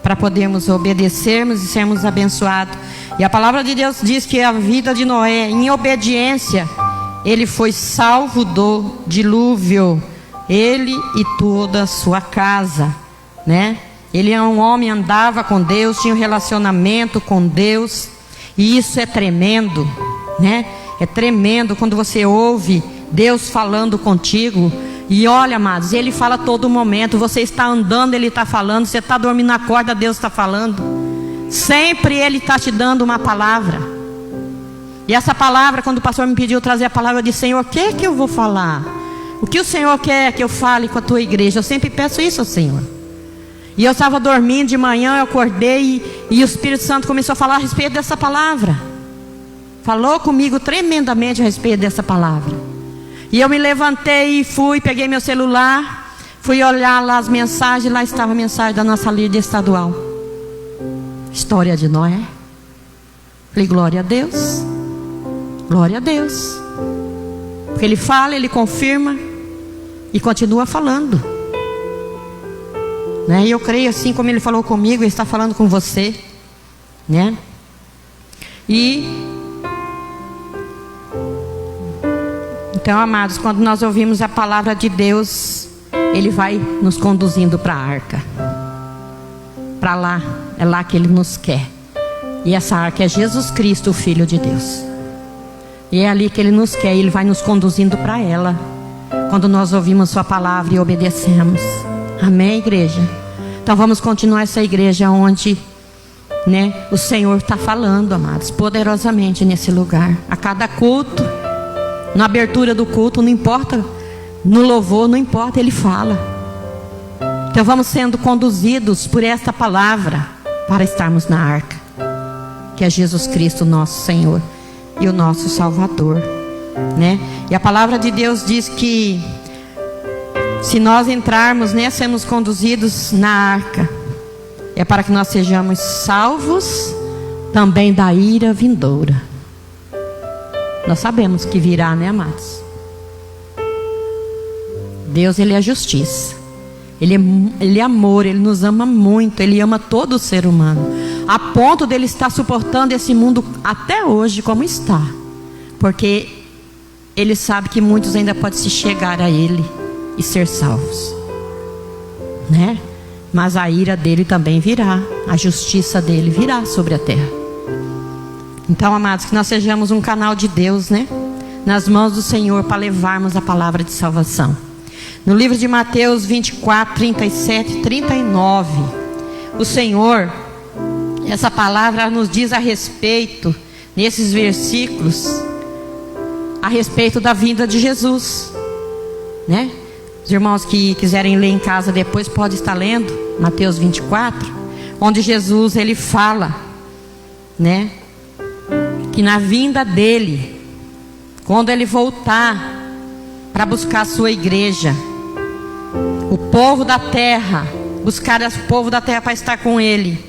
para podermos obedecermos e sermos abençoados. E a palavra de Deus diz que a vida de Noé, em obediência, ele foi salvo do dilúvio, ele e toda a sua casa, né? Ele é um homem, andava com Deus, tinha um relacionamento com Deus. E isso é tremendo, né? É tremendo quando você ouve Deus falando contigo. E olha, amados, Ele fala a todo momento. Você está andando, Ele está falando. Você está dormindo na corda, Deus está falando. Sempre Ele está te dando uma palavra. E essa palavra, quando o pastor me pediu trazer a palavra, eu disse: Senhor, o que é que eu vou falar? O que o Senhor quer que eu fale com a tua igreja? Eu sempre peço isso ao Senhor. E eu estava dormindo de manhã, eu acordei e o Espírito Santo começou a falar a respeito dessa palavra. Falou comigo tremendamente a respeito dessa palavra. E eu me levantei e fui, peguei meu celular, fui olhar lá as mensagens, lá estava a mensagem da nossa líder estadual. História de Noé. Falei, glória a Deus. Glória a Deus. Porque Ele fala, Ele confirma e continua falando. Né? E eu creio, assim como Ele falou comigo, Ele está falando com você, né? Então, amados, quando nós ouvimos a palavra de Deus, Ele vai nos conduzindo para a arca. Para lá, é lá que Ele nos quer. E essa arca é Jesus Cristo, o Filho de Deus. E é ali que Ele nos quer, e Ele vai nos conduzindo para ela, quando nós ouvimos Sua palavra e obedecemos. Amém, igreja? Então vamos continuar essa igreja onde, né, o Senhor está falando, amados, poderosamente nesse lugar. A cada culto, na abertura do culto, não importa, no louvor, não importa, Ele fala. Então vamos sendo conduzidos por esta palavra para estarmos na arca, que é Jesus Cristo, nosso Senhor e o nosso Salvador, né? E a palavra de Deus diz que se nós entrarmos, né, sermos conduzidos na arca, é para que nós sejamos salvos também da ira vindoura. Nós sabemos que virá, né, amados? Deus, Ele é justiça. Ele é amor, Ele nos ama muito. Ele ama todo ser humano, a ponto de Ele estar suportando esse mundo até hoje como está, porque Ele sabe que muitos ainda podem se chegar a Ele e ser salvos, né? Mas a ira dele também virá, a justiça dele virá sobre a terra. Então, amados, que nós sejamos um canal de Deus, né, nas mãos do Senhor, para levarmos a palavra de salvação. No livro de Mateus 24, 37 e 39, o Senhor, essa palavra nos diz a respeito, nesses versículos, a respeito da vinda de Jesus, né? Os irmãos que quiserem ler em casa depois, podem estar lendo Mateus 24, onde Jesus, Ele fala, né, que na vinda dele, quando Ele voltar para buscar a sua igreja, o povo da terra, buscar o povo da terra para estar com Ele,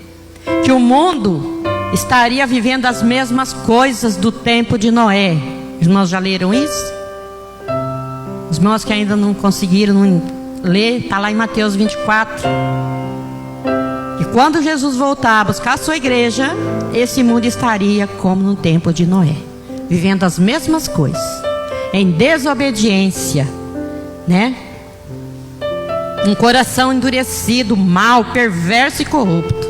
que o mundo estaria vivendo as mesmas coisas do tempo de Noé. Os irmãos já leram isso? Os irmãos que ainda não conseguiram ler, está lá em Mateus 24. E quando Jesus voltar a buscar a sua igreja, esse mundo estaria como no tempo de Noé, vivendo as mesmas coisas, em desobediência, né? um coração endurecido, mau, perverso e corrupto,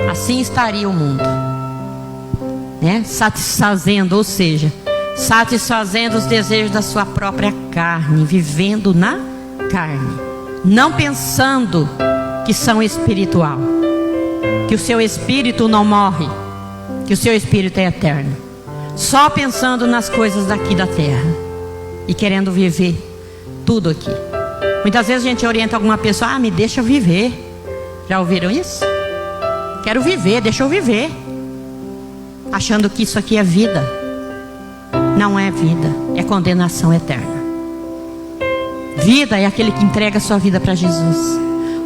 assim estaria o mundo, né? Satisfazendo, ou seja, satisfazendo os desejos da sua própria carne, vivendo na carne, não pensando que são espiritual, que o seu espírito não morre, que o seu espírito é eterno, só pensando nas coisas daqui da terra e querendo viver tudo aqui. Muitas vezes a gente orienta alguma pessoa: me deixa viver. Já ouviram isso? Quero viver, deixa eu viver, achando que isso aqui é vida. Não é vida, é condenação eterna. Vida é aquele que entrega a sua vida para Jesus,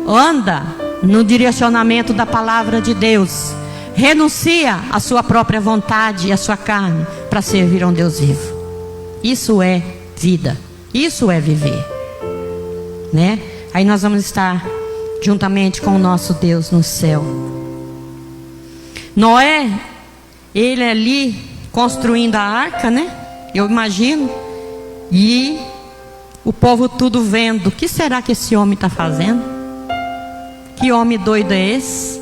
anda no direcionamento da palavra de Deus, renuncia à sua própria vontade e à sua carne para servir a um Deus vivo. Isso é vida, isso é viver, né? Aí nós vamos estar juntamente com o nosso Deus no céu. Noé, ele ali construindo a arca, né? Eu imagino. E o povo tudo vendo. O que será que esse homem está fazendo? Que homem doido é esse?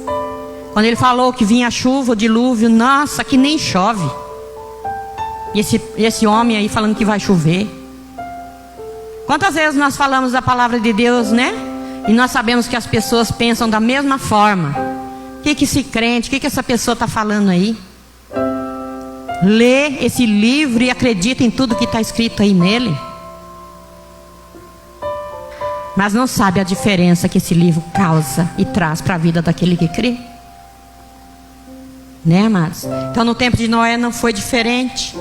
Quando ele falou que vinha a chuva, o dilúvio, nossa, que nem chove. E esse homem aí falando que vai chover. Quantas vezes nós falamos da palavra de Deus, né? E nós sabemos que as pessoas pensam da mesma forma. O que esse crente, o que essa pessoa está falando aí? Lê esse livro e acredita em tudo que está escrito aí nele, mas não sabe a diferença que esse livro causa e traz para a vida daquele que crê, né, amados? Então no tempo de Noé não foi diferente,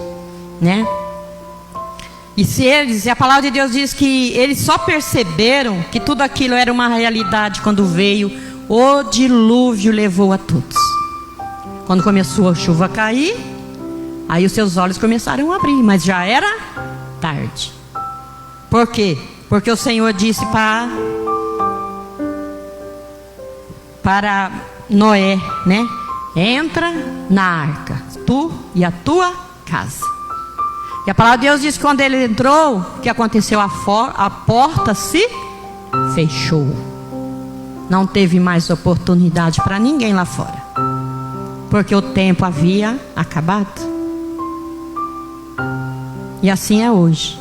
né? E a palavra de Deus diz que eles só perceberam que tudo aquilo era uma realidade quando veio o dilúvio, levou a todos. Quando começou a chuva a cair, aí os seus olhos começaram a abrir, mas já era tarde. Por quê? Porque o Senhor disse para Noé, né? Entra na arca, tu e a tua casa. E a palavra de Deus diz que quando ele entrou, o que aconteceu? A porta se fechou. Não teve mais oportunidade para ninguém lá fora, porque o tempo havia acabado. E assim é hoje.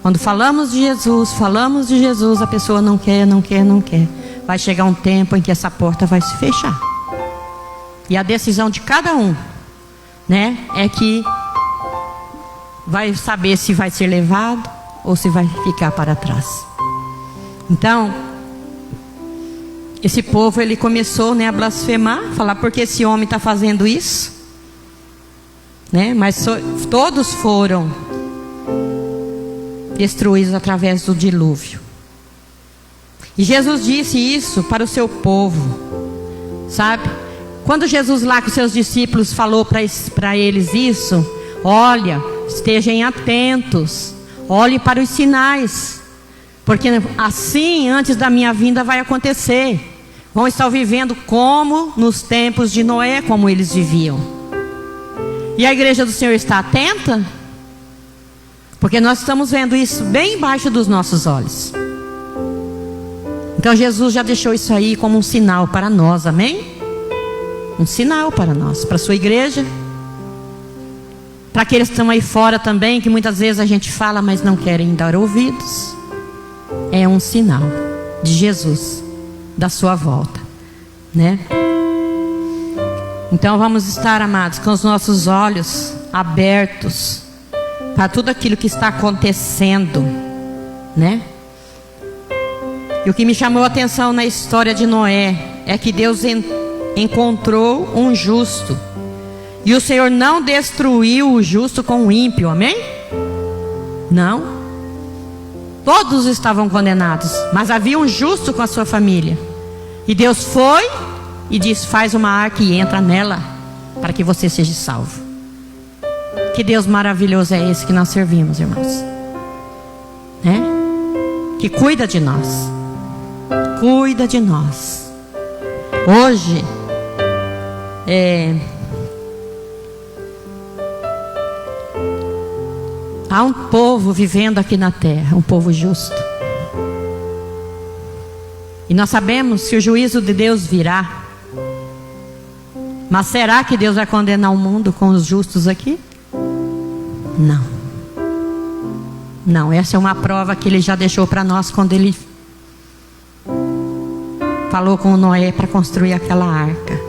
Quando falamos de Jesus, a pessoa não quer. Vai chegar um tempo em que essa porta vai se fechar. E a decisão de cada um, né, é que vai saber se vai ser levado ou se vai ficar para trás. Então, esse povo, ele começou, né, a blasfemar, falar: por que esse homem está fazendo isso? Né? Mas todos foram destruídos através do dilúvio. E Jesus disse isso para o seu povo, sabe? Quando Jesus lá com seus discípulos falou para eles isso: olha, estejam atentos, olhem para os sinais, porque assim antes da minha vinda vai acontecer. Vão estar vivendo como nos tempos de Noé, como eles viviam. E a igreja do Senhor está atenta? Porque nós estamos vendo isso bem embaixo dos nossos olhos. Então Jesus já deixou isso aí como um sinal para nós, amém? Um sinal para nós, para a sua igreja, para aqueles que estão aí fora também, que muitas vezes a gente fala, mas não querem dar ouvidos. É um sinal de Jesus, da sua volta, né? Então vamos estar, amados, com os nossos olhos abertos para tudo aquilo que está acontecendo, né? E o que me chamou a atenção na história de Noé é que Deus encontrou um justo, e o Senhor não destruiu o justo com o ímpio, amém? Não. Todos estavam condenados, mas havia um justo com a sua família. E Deus foi e disse: faz uma arca e entra nela, para que você seja salvo. Que Deus maravilhoso é esse que nós servimos, irmãos, né? Que cuida de nós. Cuida de nós. Hoje há um povo vivendo aqui na terra, um povo justo. E nós sabemos que o juízo de Deus virá. Mas será que Deus vai condenar o mundo com os justos aqui? Não. Não, essa é uma prova que Ele já deixou para nós quando Ele falou com Noé para construir aquela arca,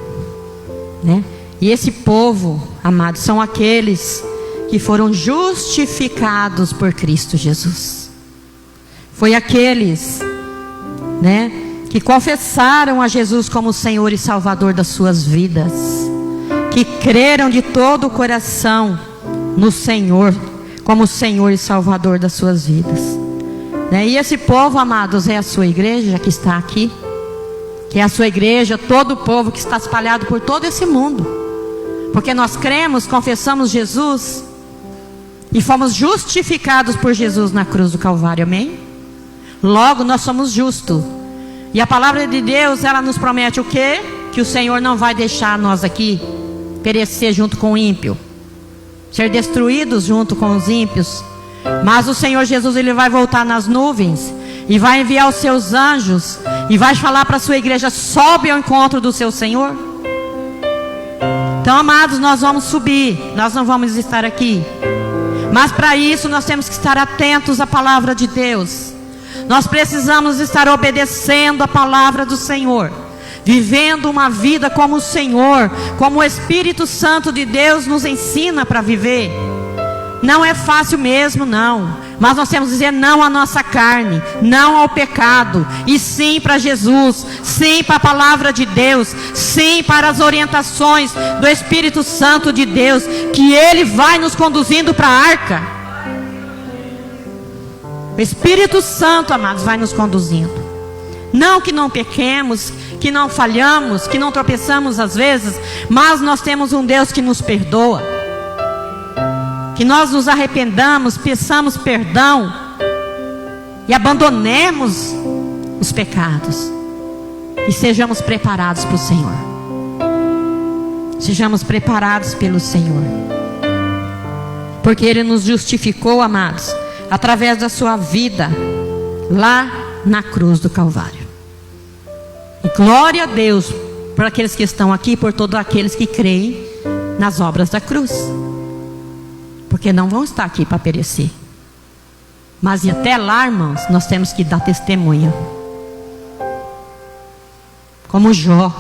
né? E esse povo, amados, são aqueles que foram justificados por Cristo Jesus. Foi aqueles, né, que confessaram a Jesus como Senhor e Salvador das suas vidas, que creram de todo o coração no Senhor como Senhor e Salvador das suas vidas, né? E esse povo, amados, é a sua igreja que está aqui, que é a sua igreja, todo o povo que está espalhado por todo esse mundo, porque nós cremos, confessamos Jesus e fomos justificados por Jesus na cruz do Calvário, amém? Logo nós somos justos. E a palavra de Deus, ela nos promete o quê? Que o Senhor não vai deixar nós aqui perecer junto com o ímpio, ser destruídos junto com os ímpios. Mas o Senhor Jesus, Ele vai voltar nas nuvens e vai enviar os seus anjos e vai falar para a sua igreja: sobe ao encontro do seu Senhor. Então, amados, nós vamos subir, nós não vamos estar aqui. Mas para isso nós temos que estar atentos à palavra de Deus. Nós precisamos estar obedecendo a palavra do Senhor, vivendo uma vida como o Senhor, como o Espírito Santo de Deus nos ensina para viver. Não é fácil mesmo, não. Mas nós temos que dizer não à nossa carne, não ao pecado, e sim para Jesus, sim para a palavra de Deus, sim para as orientações do Espírito Santo de Deus, que Ele vai nos conduzindo para a arca. O Espírito Santo, amados, vai nos conduzindo. Não que não pequemos, que não falhamos, que não tropeçamos às vezes, mas nós temos um Deus que nos perdoa. Que nós nos arrependamos, peçamos perdão e abandonemos os pecados e sejamos preparados para o Senhor. Sejamos preparados pelo Senhor, porque Ele nos justificou, amados, através da sua vida lá na cruz do Calvário. E glória a Deus por aqueles que estão aqui, por todos aqueles que creem nas obras da cruz, porque não vão estar aqui para perecer. Mas e até lá, irmãos, nós temos que dar testemunho. Como Jó,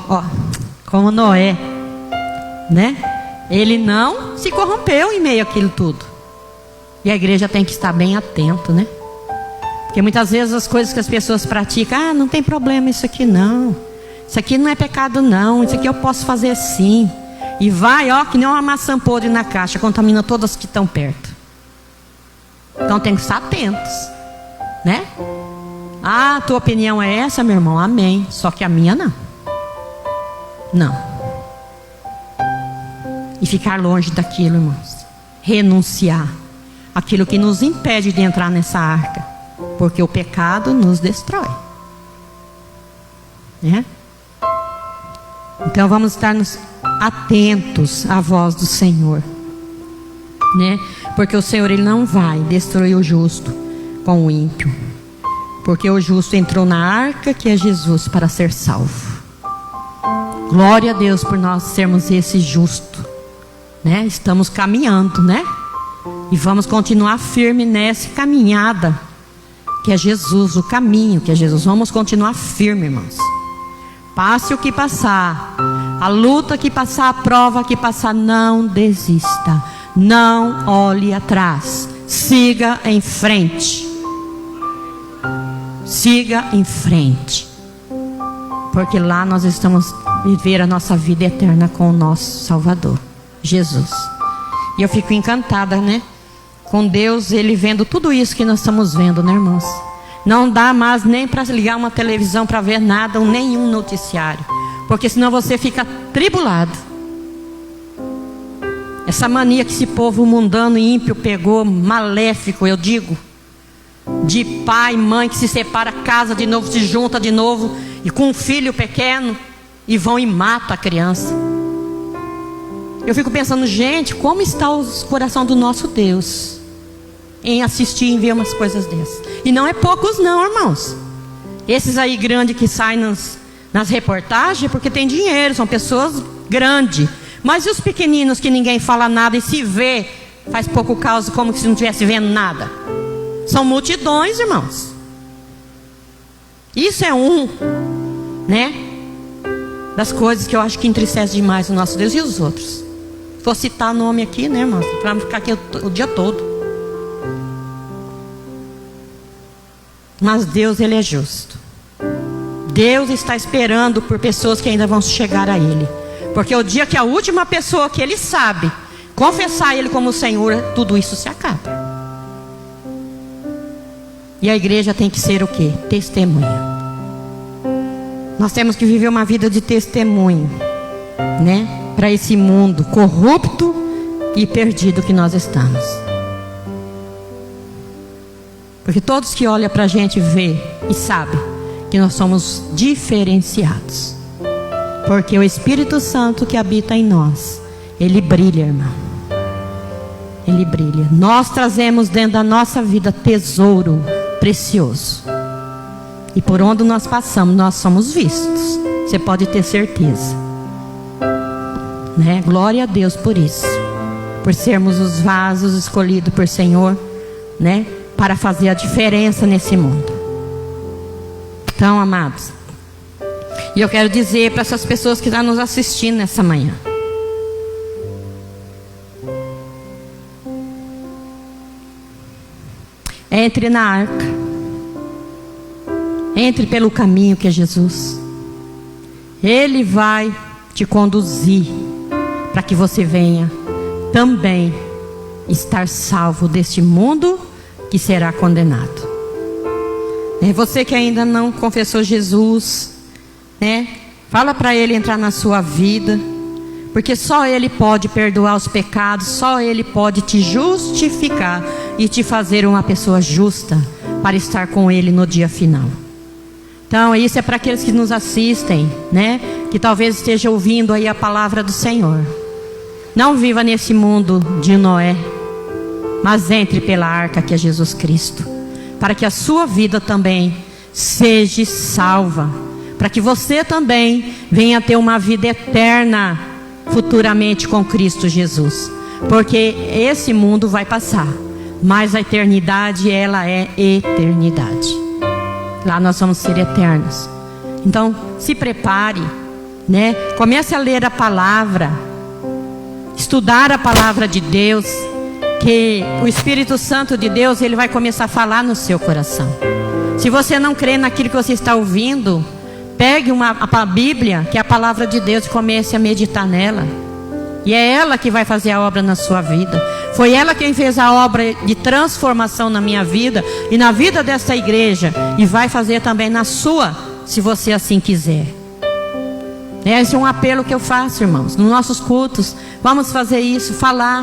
como Noé, né? Ele não se corrompeu em meio àquilo tudo. E a igreja tem que estar bem atento, né? Porque muitas vezes as coisas que as pessoas praticam, não tem problema isso aqui não. Isso aqui não é pecado não, isso aqui eu posso fazer sim. E vai, que nem uma maçã podre na caixa, contamina todas que estão perto. Então tem que estar atentos, né? A tua opinião é essa, meu irmão? Amém. Só que a minha não. Não. E ficar longe daquilo, irmãos. Renunciar aquilo que nos impede de entrar nessa arca, porque o pecado nos destrói, né? Então vamos estar atentos à voz do Senhor, né? Porque o Senhor, Ele não vai destruir o justo com o ímpio, porque o justo entrou na arca, que é Jesus, para ser salvo. Glória a Deus por nós sermos esse justo, né? Estamos caminhando, né? E vamos continuar firme nessa caminhada que é Jesus, o caminho que é Jesus. Vamos continuar firme, irmãos. Passe o que passar, a luta que passar, a prova que passar, não desista, não olhe atrás, siga em frente. Siga em frente, porque lá nós estamos viver a nossa vida eterna com o nosso Salvador, Jesus. E eu fico encantada, né? Com Deus, Ele vendo tudo isso que nós estamos vendo, né, irmãos? Não dá mais nem para ligar uma televisão para ver nada, ou nenhum noticiário, porque senão você fica tribulado. Essa mania que esse povo mundano e ímpio pegou, maléfico, eu digo, de pai e mãe que se separa, casa de novo, se junta de novo, e com um filho pequeno, e vão e matam a criança. Eu fico pensando, gente, como está o coração do nosso Deus em assistir e ver umas coisas dessas. E não é poucos não, irmãos, Esses aí grandes que saem nas reportagens, porque tem dinheiro, são pessoas grandes. Mas e os pequeninos que ninguém fala nada e se vê, faz pouco caso, como se não estivesse vendo nada? São multidões, irmãos. Isso é né, das coisas que eu acho que entristece demais o nosso Deus. E os outros? Vou citar nome aqui, né, irmãos? Para não ficar aqui o dia todo. Mas Deus, Ele é justo. Deus está esperando por pessoas que ainda vão chegar a Ele. Porque o dia que a última pessoa que Ele sabe confessar Ele como Senhor, tudo isso se acaba. E a igreja tem que ser o quê? Testemunha. Nós temos que viver uma vida de testemunho, né? Para esse mundo corrupto e perdido que nós estamos. Porque todos que olham para a gente vê e sabem que nós somos diferenciados. Porque o Espírito Santo que habita em nós, ele brilha, irmão. Ele brilha. Nós trazemos dentro da nossa vida tesouro precioso. E por onde nós passamos, nós somos vistos. Você pode ter certeza, né? Glória a Deus por isso. Por sermos os vasos escolhidos por Senhor, né? Para fazer a diferença nesse mundo. Então, amados, e eu quero dizer para essas pessoas que estão nos assistindo nessa manhã: entre na arca, entre pelo caminho que é Jesus. Ele vai te conduzir para que você venha também estar salvo deste mundo que será condenado. Você que ainda não confessou Jesus, né? Fala para Ele entrar na sua vida, porque só Ele pode perdoar os pecados, só Ele pode te justificar e te fazer uma pessoa justa para estar com Ele no dia final. Então isso é para aqueles que nos assistem, né? Que talvez esteja ouvindo aí a palavra do Senhor. Não viva nesse mundo de Noé, mas entre pela arca que é Jesus Cristo, para que a sua vida também seja salva, para que você também venha ter uma vida eterna futuramente com Cristo Jesus. Porque esse mundo vai passar, mas a eternidade, ela é eternidade. Lá nós vamos ser eternos. Então se prepare, né? Comece a ler a palavra, estudar a palavra de Deus, que o Espírito Santo de Deus, ele vai começar a falar no seu coração. Se você não crê naquilo que você está ouvindo, pegue a Bíblia, que é a palavra de Deus, e comece a meditar nela. E é ela que vai fazer a obra na sua vida. Foi ela quem fez a obra de transformação na minha vida e na vida dessa igreja, e vai fazer também na sua, se você assim quiser. Esse é um apelo que eu faço, irmãos, nos nossos cultos. Vamos fazer isso, falar,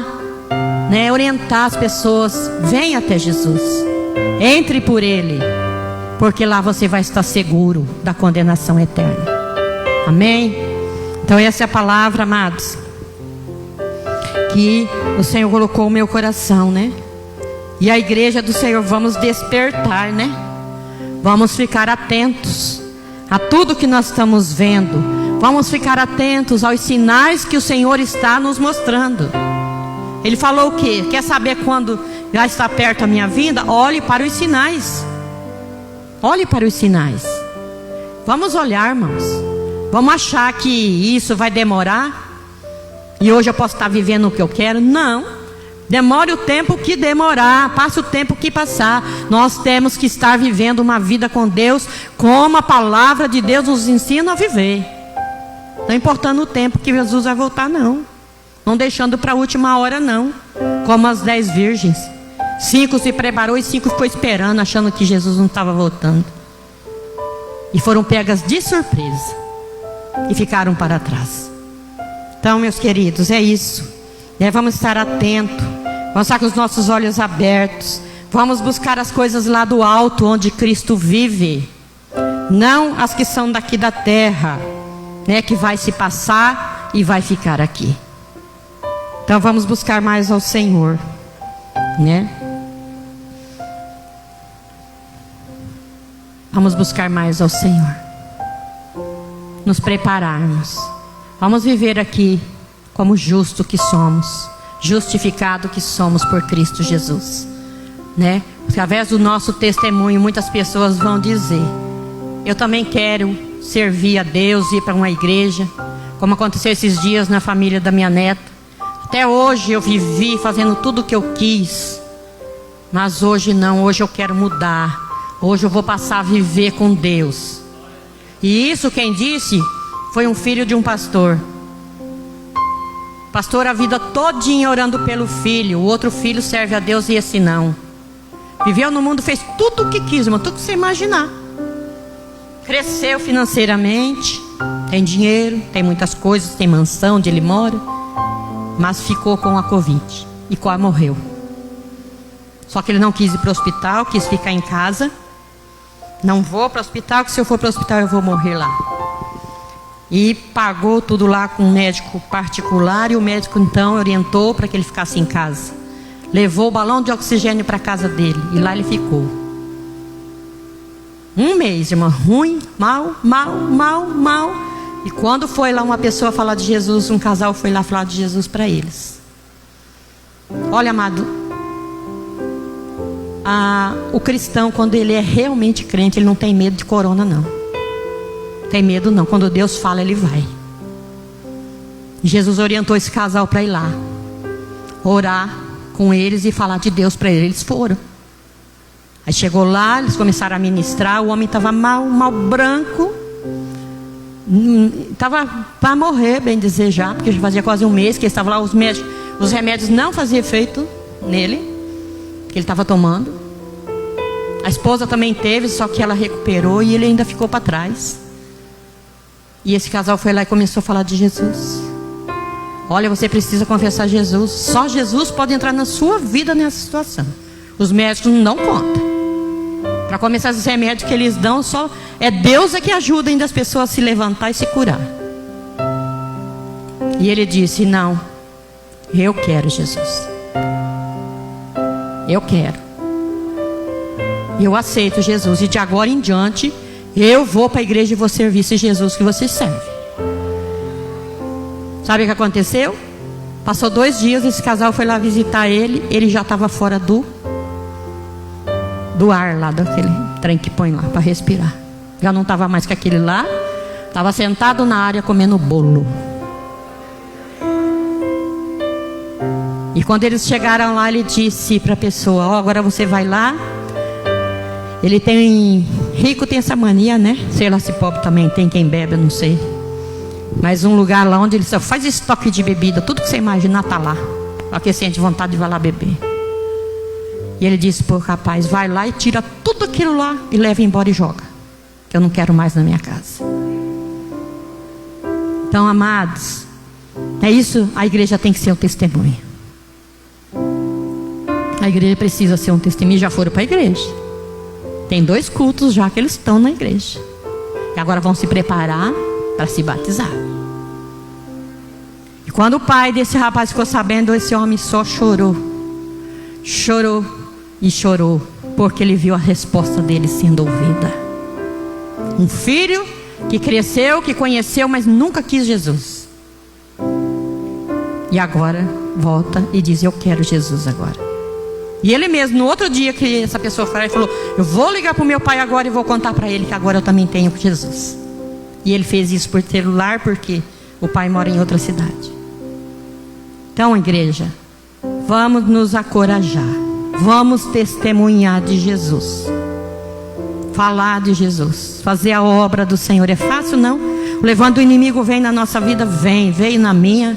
né? Orientar as pessoas. Venha até Jesus, entre por Ele, porque lá você vai estar seguro da condenação eterna. Amém? Então essa é a palavra, amados, que o Senhor colocou no meu coração, né? E a igreja do Senhor, vamos despertar, né? Vamos ficar atentos a tudo que nós estamos vendo. Vamos ficar atentos aos sinais que o Senhor está nos mostrando. Ele falou o quê? Quer saber quando já está perto a minha vinda? Olhe para os sinais. Olhe para os sinais. Vamos olhar, irmãos. Vamos achar que isso vai demorar e hoje eu posso estar vivendo o que eu quero? Não. Demore o tempo que demorar, passe o tempo que passar. Nós temos que estar vivendo uma vida com Deus, como a palavra de Deus nos ensina a viver. Não importando o tempo que Jesus vai voltar, não. Não deixando para a última hora, não. Como as 10 virgens. 5 se preparou e 5 ficou esperando, achando que Jesus não estava voltando. E foram pegas de surpresa e ficaram para trás. Então, meus queridos, é isso. Vamos estar atentos. Vamos estar com os nossos olhos abertos. Vamos buscar as coisas lá do alto, onde Cristo vive. Não as que são daqui da terra, né, que vai se passar e vai ficar aqui. Então vamos buscar mais ao Senhor, né? Vamos buscar mais ao Senhor. Nos prepararmos. Vamos viver aqui como justo que somos, justificado que somos por Cristo Jesus, né? Através do nosso testemunho, muitas pessoas vão dizer: eu também quero servir a Deus, ir para uma igreja, como aconteceu esses dias na família da minha neta. Até hoje eu vivi fazendo tudo o que eu quis, mas hoje não, hoje eu quero mudar. Hoje eu vou passar a viver com Deus. E isso quem disse foi um filho de um pastor. Pastor a vida todinha orando pelo filho. O outro filho serve a Deus e esse não. Viveu no mundo, fez tudo o que quis, irmão, tudo que você imaginar. Cresceu financeiramente, tem dinheiro, tem muitas coisas, tem mansão onde ele mora, mas ficou com a Covid e quase morreu. Só que ele não quis ir para o hospital, quis ficar em casa. Não vou para o hospital, que se eu for para o hospital eu vou morrer lá. E pagou tudo lá com um médico particular, e o médico então orientou para que ele ficasse em casa. Levou o balão de oxigênio para a casa dele, e lá ele ficou. Um mês, irmã, ruim, mal. E quando foi lá uma pessoa falar de Jesus, um casal foi lá falar de Jesus para eles. Olha, amado, o cristão, quando ele é realmente crente, ele não tem medo de corona, não. Tem medo não, quando Deus fala, ele vai. Jesus orientou esse casal para ir lá, orar com eles e falar de Deus para eles. Eles foram. Aí chegou lá, eles começaram a ministrar. O homem estava mal branco, estava para morrer, bem dizer já, porque já fazia quase um mês que ele estava lá. Os remédios não faziam efeito nele, que ele estava tomando. A esposa também teve, só que ela recuperou e ele ainda ficou para trás. E esse casal foi lá e começou a falar de Jesus. Olha, você precisa confessar Jesus. Só Jesus pode entrar na sua vida nessa situação. Os médicos não contam. Para começar, esses remédios que eles dão, só é Deus que ajuda ainda as pessoas a se levantar e se curar. E ele disse: não, eu quero Jesus. Eu quero. Eu aceito Jesus. E de agora em diante, eu vou para a igreja e vou servir esse Jesus que você serve. Sabe o que aconteceu? Passou 2 dias, esse casal foi lá visitar ele. Ele já estava fora do ar lá, daquele trem que põe lá para respirar. Já não estava mais com aquele lá. Estava sentado na área comendo bolo. E quando eles chegaram lá, ele disse para a pessoa: ó, agora você vai lá. Ele tem... Rico tem essa mania, né? Sei lá se pobre também tem, quem bebe, eu não sei. Mas um lugar lá onde ele só faz estoque de bebida. Tudo que você imaginar está lá. Só que sente vontade de vai lá beber. E ele disse pro rapaz: vai lá e tira tudo aquilo lá e leva embora e joga, que eu não quero mais na minha casa. Então, amados, é isso. A igreja tem que ser um testemunho. A igreja precisa ser um testemunho. Já foram para a igreja. Tem 2 cultos já que eles estão na igreja. E agora vão se preparar para se batizar. E quando o pai desse rapaz ficou sabendo, esse homem só chorou. Chorou e chorou, porque ele viu a resposta dele sendo ouvida. Um filho que cresceu, que conheceu, mas nunca quis Jesus. E agora volta e diz: eu quero Jesus agora. E ele mesmo, no outro dia que essa pessoa foi, ele falou: eu vou ligar para o meu pai agora e vou contar para ele que agora eu também tenho Jesus. E ele fez isso por celular, porque o pai mora em outra cidade. Então, igreja, vamos nos encorajar. Vamos testemunhar de Jesus. Falar de Jesus. Fazer a obra do Senhor. É fácil, não? O levante do inimigo vem na nossa vida? Vem. Veio na minha.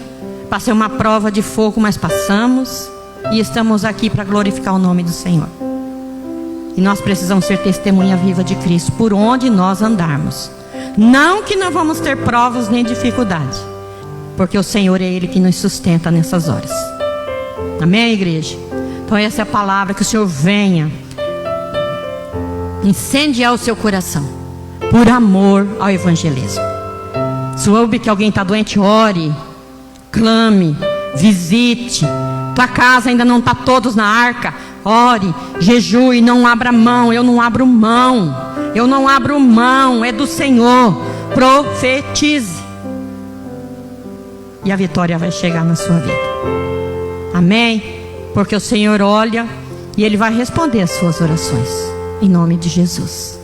Passei uma prova de fogo, mas passamos. E estamos aqui para glorificar o nome do Senhor. E nós precisamos ser testemunha viva de Cristo por onde nós andarmos. Não que não vamos ter provas nem dificuldade, porque o Senhor é Ele que nos sustenta nessas horas. Amém, igreja? Então essa é a palavra, que o Senhor venha incendiar o seu coração por amor ao evangelismo. Se ouve que alguém está doente, ore, clame, visite, tua casa ainda não está todos na arca, ore, jejue, não abra mão. Eu não abro mão, eu não abro mão, é do Senhor. Profetize, e a vitória vai chegar na sua vida. Amém? Porque o Senhor olha e Ele vai responder as suas orações, em nome de Jesus.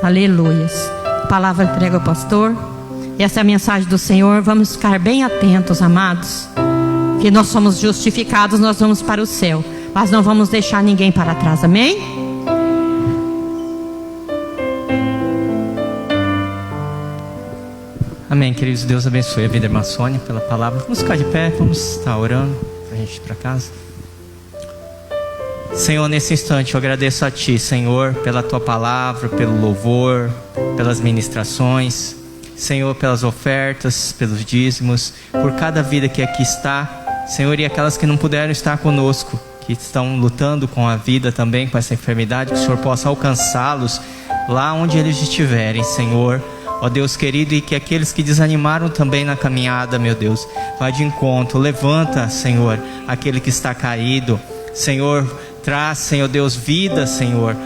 Aleluias. Palavra entrega ao pastor. Essa é a mensagem do Senhor. Vamos ficar bem atentos, amados, que nós somos justificados, nós vamos para o céu, mas não vamos deixar ninguém para trás. Amém? Amém, queridos. Deus abençoe a vida da irmã Sônia pela palavra. Vamos ficar de pé, vamos estar orando para a gente ir para casa. Senhor, nesse instante eu agradeço a Ti, Senhor, pela Tua palavra, pelo louvor, pelas ministrações, Senhor, pelas ofertas, pelos dízimos, por cada vida que aqui está, Senhor, e aquelas que não puderam estar conosco, que estão lutando com a vida também, com essa enfermidade, que o Senhor possa alcançá-los lá onde eles estiverem, Senhor. Ó Deus querido, e que aqueles que desanimaram também na caminhada, meu Deus, vá de encontro, levanta, Senhor, aquele que está caído, Senhor, traz, Senhor Deus, vida, Senhor,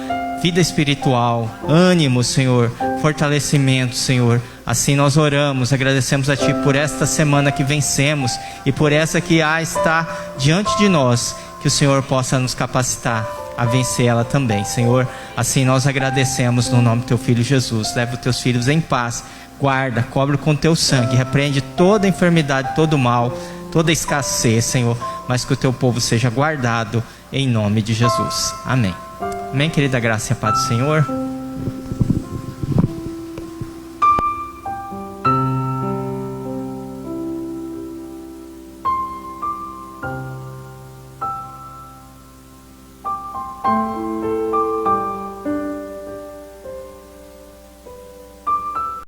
vida espiritual, ânimo, Senhor, fortalecimento, Senhor. Assim nós oramos, agradecemos a Ti por esta semana que vencemos e por essa que está diante de nós, que o Senhor possa nos capacitar a vencer ela também, Senhor. Assim nós agradecemos no nome do Teu Filho Jesus. Leva os Teus filhos em paz, guarda, cobre com Teu sangue, repreende toda enfermidade, todo mal, toda escassez, Senhor, mas que o Teu povo seja guardado em nome de Jesus. Amém. Amém, querida, graça e a paz do Senhor.